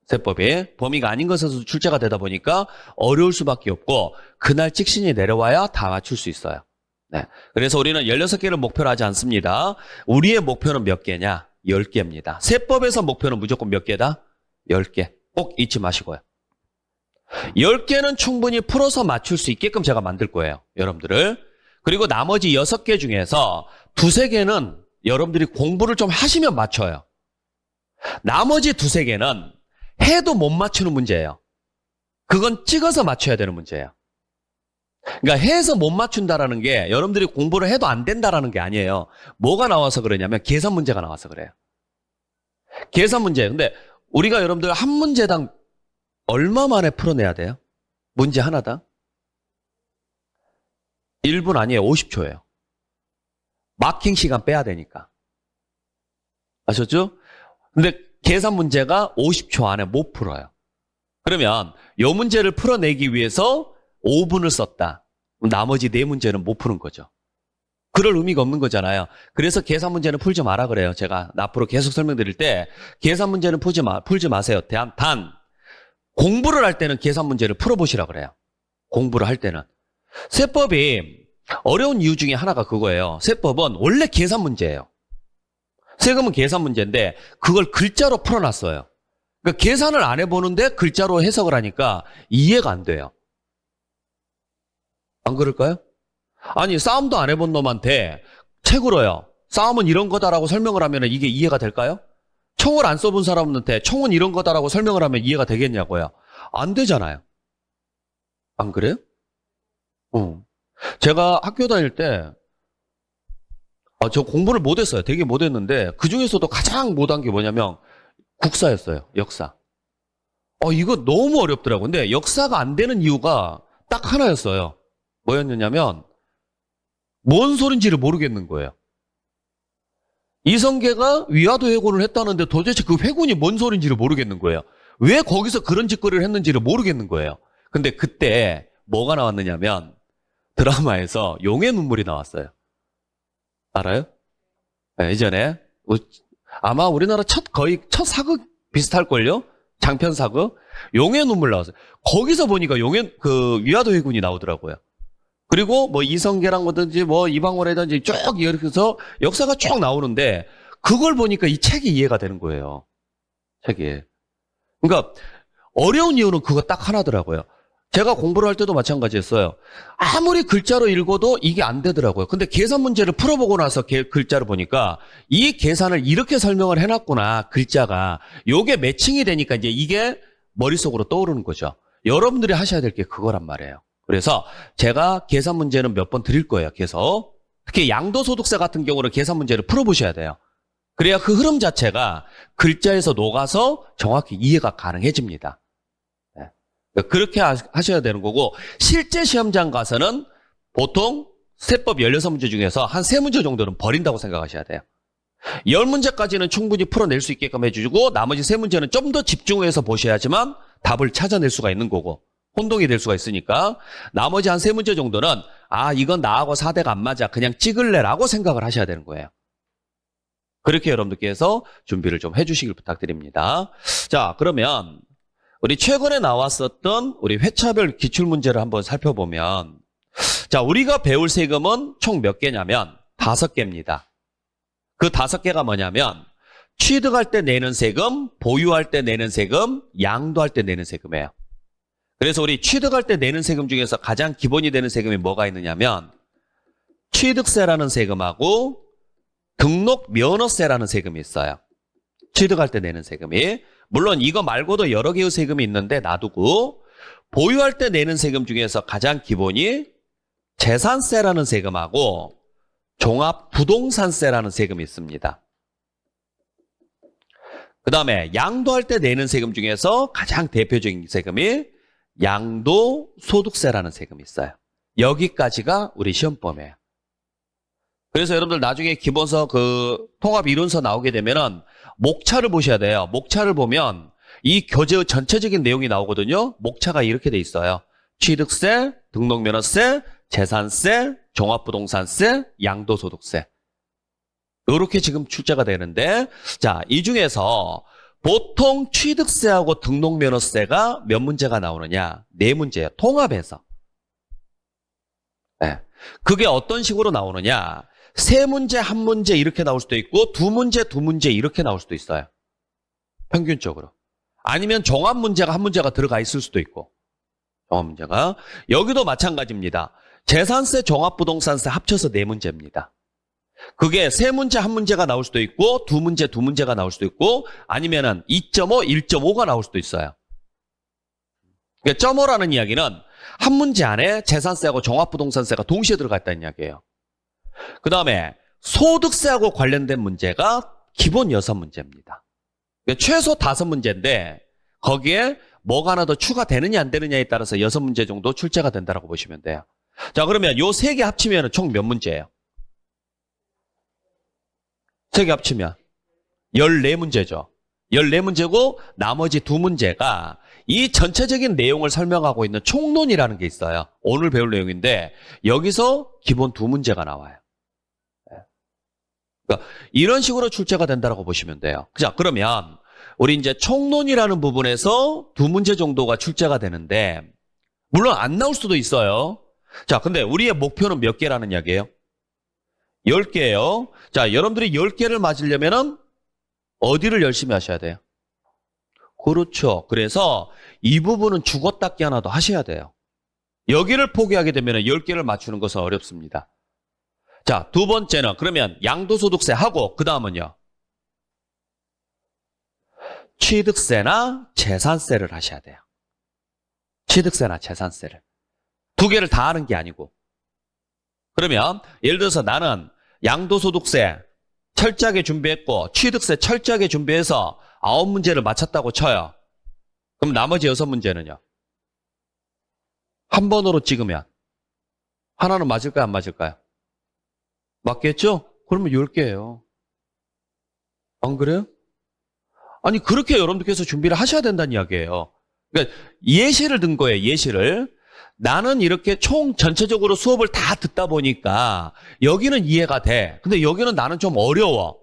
A: 세법이 범위가 아닌 것에서도 출제가 되다 보니까 어려울 수밖에 없고 그날 찍신이 내려와야 다 맞출 수 있어요. 네. 그래서 우리는 16개를 목표로 하지 않습니다. 우리의 목표는 몇 개냐? 10개입니다. 세법에서 목표는 무조건 몇 개다? 10개. 꼭 잊지 마시고요. 10개는 충분히 풀어서 맞출 수 있게끔 제가 만들 거예요. 여러분들을. 그리고 나머지 6개 중에서 2-3개는 여러분들이 공부를 좀 하시면 맞춰요. 나머지 2-3개는 해도 못 맞추는 문제예요. 그건 찍어서 맞춰야 되는 문제예요. 그러니까 해서 못 맞춘다라는 게 여러분들이 공부를 해도 안 된다라는 게 아니에요. 뭐가 나와서 그러냐면 계산 문제가 나와서 그래요. 계산 문제. 근데 우리가 여러분들 한 문제당 얼마 만에 풀어내야 돼요? 문제 하나당? 1분 아니에요. 50초예요. 마킹 시간 빼야 되니까. 아셨죠? 근데 계산 문제가 50초 안에 못 풀어요. 그러면 이 문제를 풀어내기 위해서 5분을 썼다. 나머지 4문제는 못 푸는 거죠. 그럴 의미가 없는 거잖아요. 그래서 계산 문제는 풀지 마라 그래요. 제가 앞으로 계속 설명드릴 때 계산 문제는 풀지 마세요. 단 공부를 할 때는 계산 문제를 풀어보시라 그래요. 공부를 할 때는. 세법이 어려운 이유 중에 하나가 그거예요. 세법은 원래 계산 문제예요. 세금은 계산 문제인데 그걸 글자로 풀어놨어요. 그러니까 계산을 안 해보는데 글자로 해석을 하니까 이해가 안 돼요. 안 그럴까요? 아니 싸움도 안 해본 놈한테 책으로요. 싸움은 이런 거다라고 설명을 하면 이게 이해가 될까요? 총을 안 쏘본 사람한테 총은 이런 거다라고 설명을 하면 이해가 되겠냐고요. 안 되잖아요. 안 그래요? 제가 학교 다닐 때 저 공부를 못했어요. 되게 못했는데 그중에서도 가장 못한 게 뭐냐면 국사였어요. 역사. 이거 너무 어렵더라고요. 근데 역사가 안 되는 이유가 딱 하나였어요. 뭐였느냐면 뭔 소린지를 모르겠는 거예요. 이성계가 위화도 회군을 했다는데 도대체 그 회군이 뭔 소린지를 모르겠는 거예요. 왜 거기서 그런 짓거리를 했는지를 모르겠는 거예요. 근데 그때 뭐가 나왔느냐면 드라마에서 용의 눈물이 나왔어요. 알아요? 네, 이전에 아마 우리나라 거의 첫 사극 비슷할걸요? 장편 사극? 용의 눈물 나왔어요. 거기서 보니까 위화도 회군이 나오더라고요. 그리고 뭐 이성계랑 뭐든지 뭐 이방원이든지 쭉 이렇게 해서 역사가 쭉 나오는데 그걸 보니까 이 책이 이해가 되는 거예요. 책이. 그러니까 어려운 이유는 그거 딱 하나더라고요. 제가 공부를 할 때도 마찬가지였어요. 아무리 글자로 읽어도 이게 안 되더라고요. 근데 계산 문제를 풀어보고 나서 글자를 보니까 이 계산을 이렇게 설명을 해놨구나. 글자가. 요게 매칭이 되니까 이제 이게 머릿속으로 떠오르는 거죠. 여러분들이 하셔야 될 게 그거란 말이에요. 그래서 제가 계산 문제는 몇 번 드릴 거예요. 계속. 특히 양도소득세 같은 경우는 계산 문제를 풀어보셔야 돼요. 그래야 그 흐름 자체가 글자에서 녹아서 정확히 이해가 가능해집니다. 그렇게 하셔야 되는 거고 실제 시험장 가서는 보통 세법 16문제 중에서 한 3문제 정도는 버린다고 생각하셔야 돼요. 10문제까지는 충분히 풀어낼 수 있게끔 해주고 나머지 3문제는 좀 더 집중해서 보셔야지만 답을 찾아낼 수가 있는 거고 혼동이 될 수가 있으니까 나머지 한 3문제 정도는 이건 나하고 사대가 안 맞아 그냥 찍을래라고 생각을 하셔야 되는 거예요. 그렇게 여러분들께서 준비를 좀 해주시길 부탁드립니다. 자, 그러면 우리 최근에 나왔었던 우리 회차별 기출문제를 한번 살펴보면 자, 우리가 배울 세금은 총 몇 개냐면 5개입니다. 그 5개가 뭐냐면 취득할 때 내는 세금, 보유할 때 내는 세금, 양도할 때 내는 세금이에요. 그래서 우리 취득할 때 내는 세금 중에서 가장 기본이 되는 세금이 뭐가 있느냐면 취득세라는 세금하고 등록 면허세라는 세금이 있어요. 취득할 때 내는 세금이. 물론 이거 말고도 여러 개의 세금이 있는데 놔두고 보유할 때 내는 세금 중에서 가장 기본이 재산세라는 세금하고 종합부동산세라는 세금이 있습니다. 그 다음에 양도할 때 내는 세금 중에서 가장 대표적인 세금이 양도소득세라는 세금이 있어요. 여기까지가 우리 시험 범위예요. 그래서 여러분들 나중에 기본서 그 통합 이론서 나오게 되면은 목차를 보셔야 돼요. 목차를 보면 이 교재의 전체적인 내용이 나오거든요. 목차가 이렇게 돼 있어요. 취득세, 등록면허세, 재산세, 종합부동산세, 양도소득세. 이렇게 지금 출제가 되는데, 자, 이 중에서 보통 취득세하고 등록면허세가 몇 문제가 나오느냐? 4문제예요. 통합해서. 네. 그게 어떤 식으로 나오느냐? 3문제, 1문제 이렇게 나올 수도 있고 2문제, 2문제 이렇게 나올 수도 있어요. 평균적으로. 아니면 종합 문제가 1문제가 들어가 있을 수도 있고. 종합 문제가. 여기도 마찬가지입니다. 재산세, 종합부동산세 합쳐서 4문제입니다. 그게 3문제, 1문제가 나올 수도 있고 2문제, 2문제가 나올 수도 있고 아니면은 2.5, 1.5가 나올 수도 있어요. 그러니까 0.5라는 이야기는 한 문제 안에 재산세하고 종합부동산세가 동시에 들어가 있다는 이야기예요. 그 다음에 소득세하고 관련된 문제가 기본 6문제입니다. 그러니까 최소 5문제인데 거기에 뭐가 하나 더 추가되느냐 안 되느냐에 따라서 6문제 정도 출제가 된다고 보시면 돼요. 자, 그러면 요 3개 합치면 총 몇 문제예요? 3개 합치면 14문제죠. 14문제고 나머지 2문제가 이 전체적인 내용을 설명하고 있는 총론이라는 게 있어요. 오늘 배울 내용인데 여기서 기본 2문제가 나와요. 그러니까 이런 식으로 출제가 된다고 보시면 돼요. 자, 그러면 우리 이제 총론이라는 부분에서 2문제 정도가 출제가 되는데 물론 안 나올 수도 있어요. 자, 근데 우리의 목표는 몇 개라는 이야기예요? 10개예요. 자, 여러분들이 10개를 맞으려면은 어디를 열심히 하셔야 돼요? 그렇죠. 그래서 이 부분은 죽었다 깨어나도 하셔야 돼요. 여기를 포기하게 되면 10개를 맞추는 것은 어렵습니다. 자, 2번째는 그러면 양도소득세 하고 그 다음은요. 취득세나 재산세를 하셔야 돼요. 취득세나 재산세를. 2개를 다 하는 게 아니고. 그러면 예를 들어서 나는 양도소득세 철저하게 준비했고 취득세 철저하게 준비해서 9문제를 맞췄다고 쳐요. 그럼 나머지 6문제는요? 한 번으로 찍으면 하나는 맞을까요? 안 맞을까요? 맞겠죠? 그러면 10개예요. 안 그래요? 아니 그렇게 여러분들께서 준비를 하셔야 된다는 이야기예요. 그러니까 예시를 든 거예요. 예시를. 나는 이렇게 총 전체적으로 수업을 다 듣다 보니까 여기는 이해가 돼. 근데 여기는 나는 좀 어려워.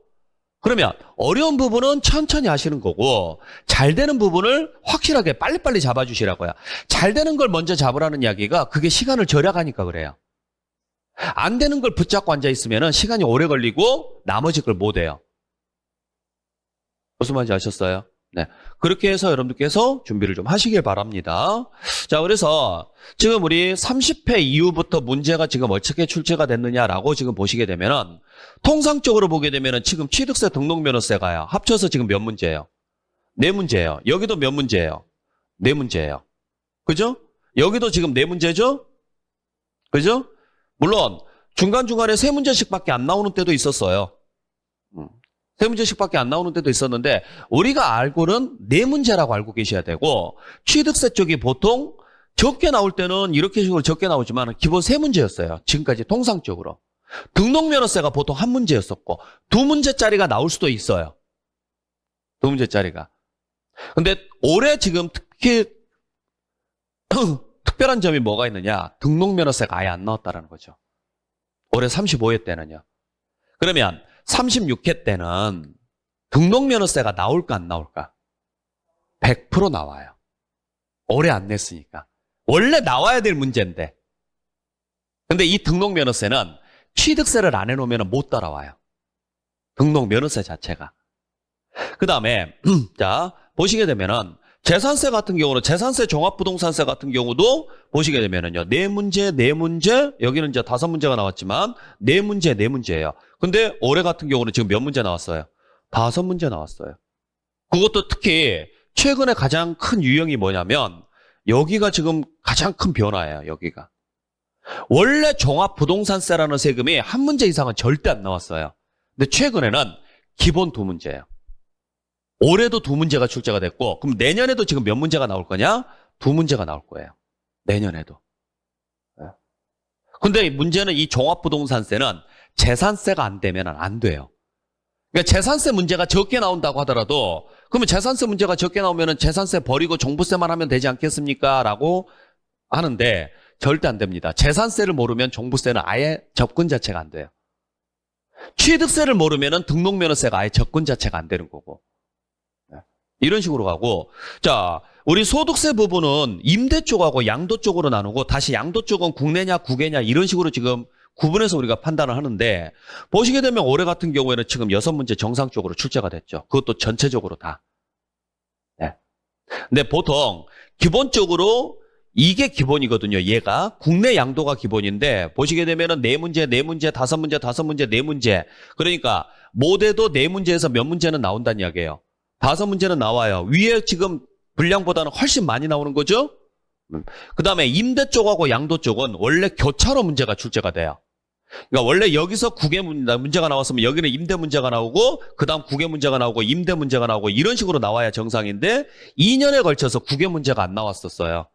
A: 그러면 어려운 부분은 천천히 하시는 거고 잘 되는 부분을 확실하게 빨리빨리 잡아주시라고요. 잘 되는 걸 먼저 잡으라는 이야기가 그게 시간을 절약하니까 그래요. 안 되는 걸 붙잡고 앉아있으면 시간이 오래 걸리고 나머지 걸 못 해요. 무슨 말인지 아셨어요? 네. 그렇게 해서 여러분들께서 준비를 좀 하시길 바랍니다. 자, 그래서 지금 우리 30회 이후부터 문제가 지금 어떻게 출제가 됐느냐라고 지금 보시게 되면은 통상적으로 보게 되면은 지금 취득세 등록면허세가요. 합쳐서 지금 몇 문제예요? 4문제예요. 여기도 몇 문제예요? 4문제예요. 그죠? 여기도 지금 4문제죠? 그죠? 물론 중간중간에 3문제씩밖에 안 나오는 때도 있었어요. 3문제씩밖에 안 나오는 때도 있었는데 우리가 알고는 4문제라고 알고 계셔야 되고 취득세 쪽이 보통 적게 나올 때는 이렇게 식으로 적게 나오지만 기본 3문제였어요. 지금까지 통상적으로. 등록면허세가 보통 1문제였었고 2문제짜리가 나올 수도 있어요. 2문제짜리가. 근데 올해 지금 특히 특별한 점이 뭐가 있느냐? 등록면허세가 아예 안 나왔다는 거죠. 올해 35회 때는요. 그러면 36회 때는 등록면허세가 나올까 안 나올까? 100% 나와요. 올해 안 냈으니까. 원래 나와야 될 문제인데. 근데 이 등록면허세는 취득세를 안 해놓으면 못 따라와요. 등록면허세 자체가. 그 다음에 자 보시게 되면은 재산세 같은 경우는 재산세 종합부동산세 같은 경우도 보시게 되면은요. 4문제 여기는 이제 5문제가 나왔지만 4문제예요. 근데 올해 같은 경우는 지금 몇 문제 나왔어요? 5문제 나왔어요. 그것도 특히 최근에 가장 큰 유형이 뭐냐면 여기가 지금 가장 큰 변화예요. 여기가. 원래 종합부동산세라는 세금이 한 문제 이상은 절대 안 나왔어요. 근데 최근에는 기본 두 문제예요. 올해도 두 문제가 출제가 됐고, 그럼 내년에도 지금 몇 문제가 나올 거냐? 두 문제가 나올 거예요. 내년에도. 근데 문제는 이 종합부동산세는 재산세가 안 되면 안 돼요. 그러니까 재산세 문제가 적게 나온다고 하더라도, 그러면 재산세 문제가 적게 나오면 재산세 버리고 종부세만 하면 되지 않겠습니까? 라고 하는데 절대 안 됩니다. 재산세를 모르면 종부세는 아예 접근 자체가 안 돼요. 취득세를 모르면 등록면허세가 아예 접근 자체가 안 되는 거고. 이런 식으로 가고, 자, 우리 소득세 부분은 임대 쪽하고 양도 쪽으로 나누고, 다시 양도 쪽은 국내냐 국외냐 이런 식으로 지금 구분해서 우리가 판단을 하는데, 보시게 되면 올해 같은 경우에는 지금 6문제 정상적으로 출제가 됐죠. 그것도 전체적으로 다. 네. 근데 보통 기본적으로 이게 기본이거든요. 얘가 국내 양도가 기본인데, 보시게 되면은 4문제, 4문제, 5문제, 5문제, 4문제. 그러니까 못해도 4문제에서 몇 문제는 나온다는 이야기예요. 5문제는 나와요. 위에 지금 분량보다는 훨씬 많이 나오는 거죠? 그 다음에 임대 쪽하고 양도 쪽은 원래 교차로 문제가 출제가 돼요. 그러니까 원래 여기서 국외 문제가 나왔으면 여기는 임대 문제가 나오고, 그 다음 국외 문제가 나오고, 임대 문제가 나오고, 이런 식으로 나와야 정상인데, 2년에 걸쳐서 국외 문제가 안 나왔었어요.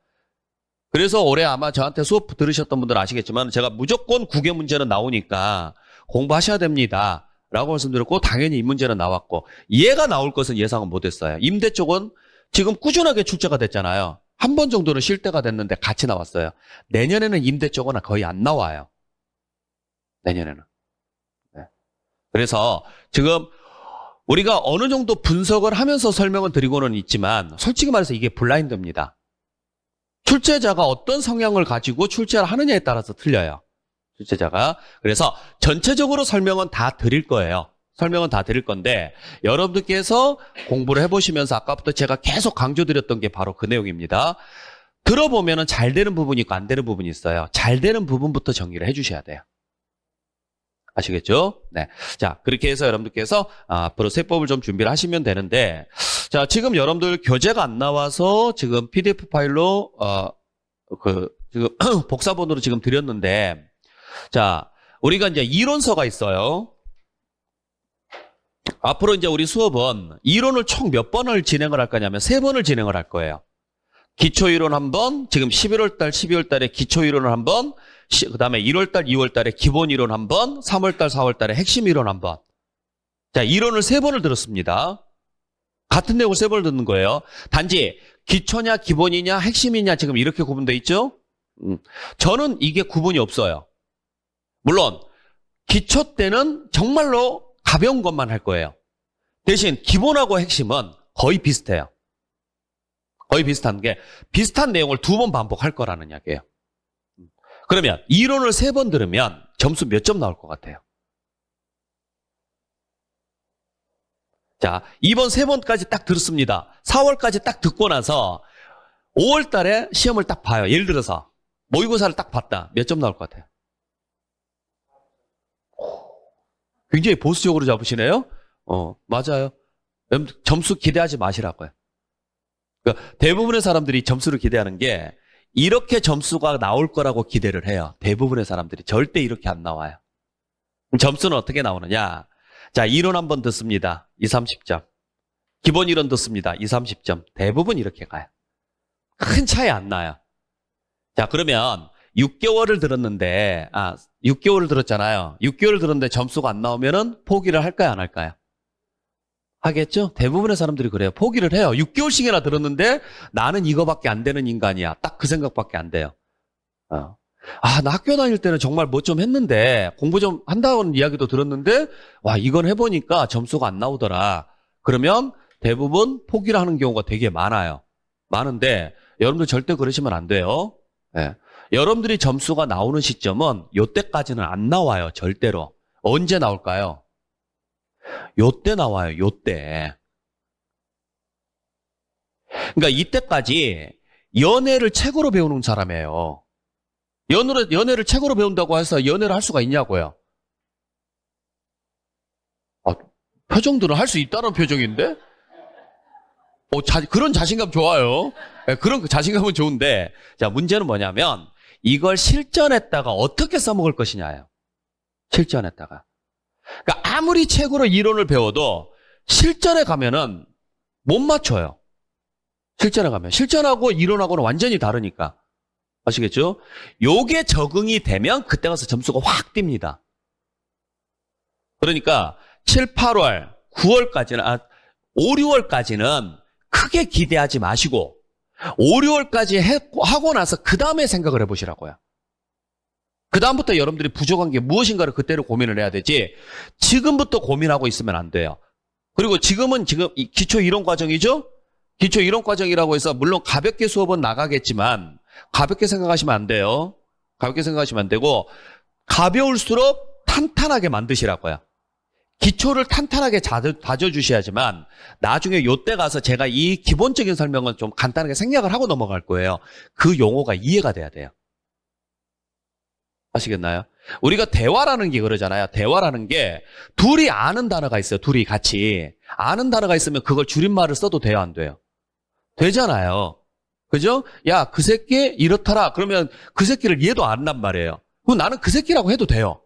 A: 그래서 올해 아마 저한테 수업 들으셨던 분들 아시겠지만, 제가 무조건 국외 문제는 나오니까 공부하셔야 됩니다 라고 말씀드렸고, 당연히 이 문제는 나왔고, 얘가 나올 것은 예상은 못했어요. 임대 쪽은 지금 꾸준하게 출제가 됐잖아요. 한 번 정도는 쉴 때가 됐는데 같이 나왔어요. 내년에는 임대 쪽은 거의 안 나와요. 내년에는. 네. 그래서 지금 우리가 어느 정도 분석을 하면서 설명을 드리고는 있지만, 솔직히 말해서 이게 블라인드입니다. 출제자가 어떤 성향을 가지고 출제를 하느냐에 따라서 틀려요. 출제자가. 그래서 전체적으로 설명은 다 드릴 거예요. 설명은 다 드릴 건데, 여러분들께서 공부를 해보시면서 아까부터 제가 계속 강조드렸던 게 바로 그 내용입니다. 들어보면은 잘 되는 부분이 있고 안 되는 부분이 있어요. 잘 되는 부분부터 정리를 해주셔야 돼요. 아시겠죠? 네. 자, 그렇게 해서 여러분들께서 앞으로 세법을 좀 준비를 하시면 되는데, 자, 지금 여러분들 교재가 안 나와서 지금 PDF 파일로, 지금 복사본으로 지금 드렸는데, 자, 우리가 이제 이론서가 있어요. 앞으로 이제 우리 수업은 이론을 총 몇 번을 진행을 할 거냐면 3번을 진행을 할 거예요. 기초이론 한 번, 지금 11월달, 12월달에 기초이론을 한 번, 그 다음에 1월달, 2월달에 기본이론 한 번, 3월달, 4월달에 핵심이론 한 번. 자, 이론을 3번을 들었습니다. 같은 내용을 3번을 듣는 거예요. 단지 기초냐, 기본이냐, 핵심이냐 지금 이렇게 구분되어 있죠? 저는 이게 구분이 없어요. 물론 기초 때는 정말로 가벼운 것만 할 거예요. 대신 기본하고 핵심은 거의 비슷해요. 거의 비슷한 게 비슷한 내용을 2번 반복할 거라는 이야기예요. 그러면 이론을 3번 들으면 점수 몇 점 나올 것 같아요? 자, 이번 3번까지 딱 들었습니다. 4월까지 딱 듣고 나서 5월 달에 시험을 딱 봐요. 예를 들어서 모의고사를 딱 봤다. 몇 점 나올 것 같아요? 굉장히 보수적으로 잡으시네요. 맞아요. 점수 기대하지 마시라고요. 그러니까 대부분의 사람들이 점수를 기대하는 게 이렇게 점수가 나올 거라고 기대를 해요. 대부분의 사람들이 절대 이렇게 안 나와요. 그럼 점수는 어떻게 나오느냐? 자, 이론 한번 듣습니다. 2, 30점. 기본 이론 듣습니다. 2, 30점. 대부분 이렇게 가요. 큰 차이 안 나요. 자, 그러면 6개월을 들었는데, 6개월을 들었잖아요. 6개월을 들었는데 점수가 안 나오면은 포기를 할까요, 안 할까요? 하겠죠? 대부분의 사람들이 그래요. 포기를 해요. 6개월씩이나 들었는데 나는 이거밖에 안 되는 인간이야. 딱 그 생각밖에 안 돼요. 나 학교 다닐 때는 정말 뭐 좀 했는데, 공부 좀 한다는 이야기도 들었는데, 와, 이건 해보니까 점수가 안 나오더라. 그러면 대부분 포기를 하는 경우가 되게 많아요. 많은데, 여러분들 절대 그러시면 안 돼요. 네. 여러분들이 점수가 나오는 시점은 요때까지는 안 나와요. 절대로. 언제 나올까요? 요때 나와요. 요때. 그러니까 이때까지 연애를 책으로 배우는 사람이에요. 연애를 책으로 배운다고 해서 연애를 할 수가 있냐고요. 표정들은 할 수 있다는 표정인데? 그런 자신감 좋아요. 네, 그런 자신감은 좋은데, 자, 문제는 뭐냐면, 이걸 실전에다가 어떻게 써먹을 것이냐예요. 실전에다가. 그러니까 아무리 책으로 이론을 배워도 실전에 가면은 못 맞춰요. 실전에 가면. 실전하고 이론하고는 완전히 다르니까. 아시겠죠? 요게 적응이 되면 그때 가서 점수가 확 뜁니다. 그러니까 7, 8월, 9월까지는, 5, 6월까지는 크게 기대하지 마시고 5, 6월까지 하고 나서 그 다음에 생각을 해보시라고요. 그 다음부터 여러분들이 부족한 게 무엇인가를 그때로 고민을 해야 되지 지금부터 고민하고 있으면 안 돼요. 그리고 지금 기초 이론 과정이죠? 기초 이론 과정이라고 해서 물론 가볍게 수업은 나가겠지만 가볍게 생각하시면 안 돼요. 가볍게 생각하시면 안 되고 가벼울수록 탄탄하게 만드시라고요. 기초를 탄탄하게 다져주셔야지만 나중에 요때 가서 제가 이 기본적인 설명은 좀 간단하게 생략을 하고 넘어갈 거예요. 그 용어가 이해가 돼야 돼요. 아시겠나요? 우리가 대화라는 게 그러잖아요. 대화라는 게 둘이 아는 단어가 있어요. 둘이 같이. 아는 단어가 있으면 그걸 줄임말을 써도 돼요? 안 돼요? 되잖아요. 그죠? 야, 그 새끼 이렇더라. 그러면 그 새끼를 얘도 안단 말이에요. 그럼 나는 그 새끼라고 해도 돼요.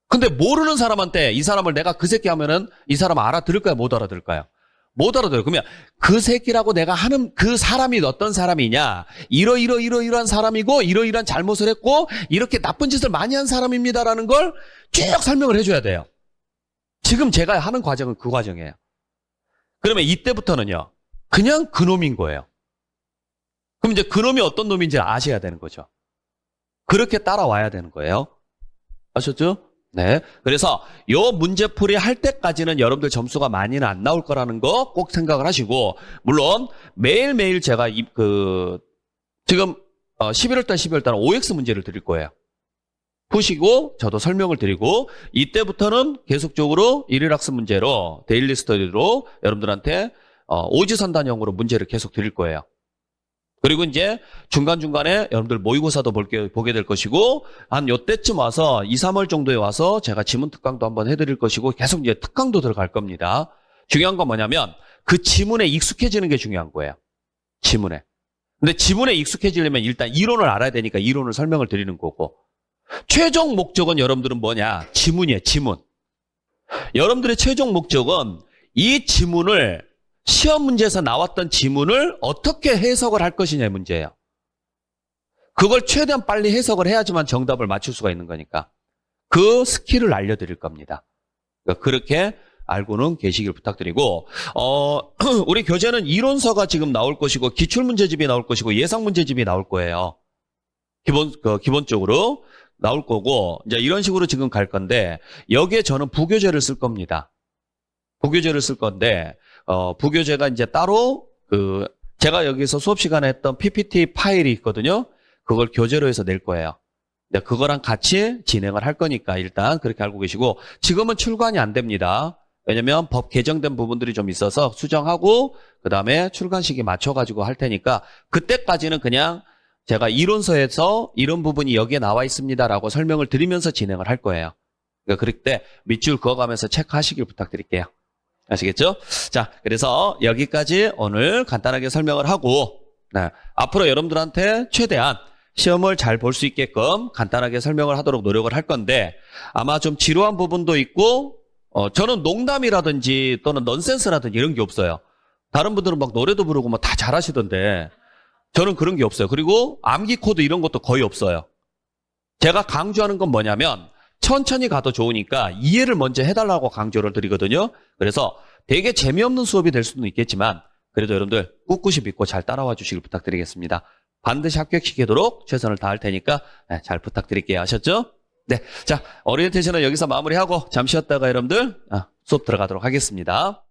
A: 근데 모르는 사람한테 이 사람을 내가 그 새끼 하면은 이 사람 알아들을까요? 못 알아들을까요? 못 알아들어요. 그러면 그 새끼라고 내가 하는 그 사람이 어떤 사람이냐? 이러한 사람이고 이러이러한 잘못을 했고 이렇게 나쁜 짓을 많이 한 사람입니다라는 걸 쭉 설명을 해줘야 돼요. 지금 제가 하는 과정은 그 과정이에요. 그러면 이때부터는요. 그냥 그놈인 거예요. 그럼 이제 그놈이 어떤 놈인지 아셔야 되는 거죠. 그렇게 따라와야 되는 거예요. 아셨죠? 네. 그래서 요 문제풀이 할 때까지는 여러분들 점수가 많이는 안 나올 거라는 거 꼭 생각을 하시고, 물론 매일매일 제가 지금 11월달, 12월달은 OX 문제를 드릴 거예요. 푸시고 저도 설명을 드리고 이때부터는 계속적으로 일일학습 문제로 데일리 스터디로 여러분들한테 오지선단형으로 문제를 계속 드릴 거예요. 그리고 이제 중간중간에 여러분들 모의고사도 보게 될 것이고, 한 요때쯤 와서 2, 3월 정도에 와서 제가 지문 특강도 한번 해드릴 것이고, 계속 이제 특강도 들어갈 겁니다. 중요한 건 뭐냐면, 그 지문에 익숙해지는 게 중요한 거예요. 지문에. 근데 지문에 익숙해지려면 일단 이론을 알아야 되니까 이론을 설명을 드리는 거고, 최종 목적은 여러분들은 뭐냐? 지문이에요, 지문. 여러분들의 최종 목적은 이 지문을 시험 문제에서 나왔던 지문을 어떻게 해석을 할 것이냐의 문제예요. 그걸 최대한 빨리 해석을 해야지만 정답을 맞출 수가 있는 거니까 그 스킬을 알려드릴 겁니다. 그러니까 그렇게 알고는 계시길 부탁드리고, 우리 교재는 이론서가 지금 나올 것이고 기출문제집이 나올 것이고 예상문제집이 나올 거예요. 기본적으로 나올 거고, 이제 이런 식으로 지금 갈 건데 여기에 저는 부교재를 쓸 겁니다. 부교재를 쓸 건데 부교재가 이제 따로 제가 여기서 수업 시간에 했던 PPT 파일이 있거든요. 그걸 교재로 해서 낼 거예요. 그거랑 같이 진행을 할 거니까 일단 그렇게 알고 계시고, 지금은 출간이 안 됩니다. 왜냐면 법 개정된 부분들이 좀 있어서 수정하고 그 다음에 출간 시기 맞춰가지고 할 테니까 그때까지는 그냥 제가 이론서에서 이런 부분이 여기에 나와 있습니다라고 설명을 드리면서 진행을 할 거예요. 그러니까 그럴 때 밑줄 그어가면서 체크하시길 부탁드릴게요. 아시겠죠? 자, 그래서 여기까지 오늘 간단하게 설명을 하고, 네, 앞으로 여러분들한테 최대한 시험을 잘 볼 수 있게끔 간단하게 설명을 하도록 노력을 할 건데, 아마 좀 지루한 부분도 있고, 저는 농담이라든지 또는 넌센스라든지 이런 게 없어요. 다른 분들은 막 노래도 부르고 막 다 잘하시던데, 저는 그런 게 없어요. 그리고 암기 코드 이런 것도 거의 없어요. 제가 강조하는 건 뭐냐면, 천천히 가도 좋으니까 이해를 먼저 해달라고 강조를 드리거든요. 그래서 되게 재미없는 수업이 될 수도 있겠지만 그래도 여러분들 꿋꿋이 믿고 잘 따라와 주시길 부탁드리겠습니다. 반드시 합격시키도록 최선을 다할 테니까 잘 부탁드릴게요. 아셨죠? 네, 자, 오리엔테이션은 여기서 마무리하고 잠시 쉬었다가 여러분들 수업 들어가도록 하겠습니다.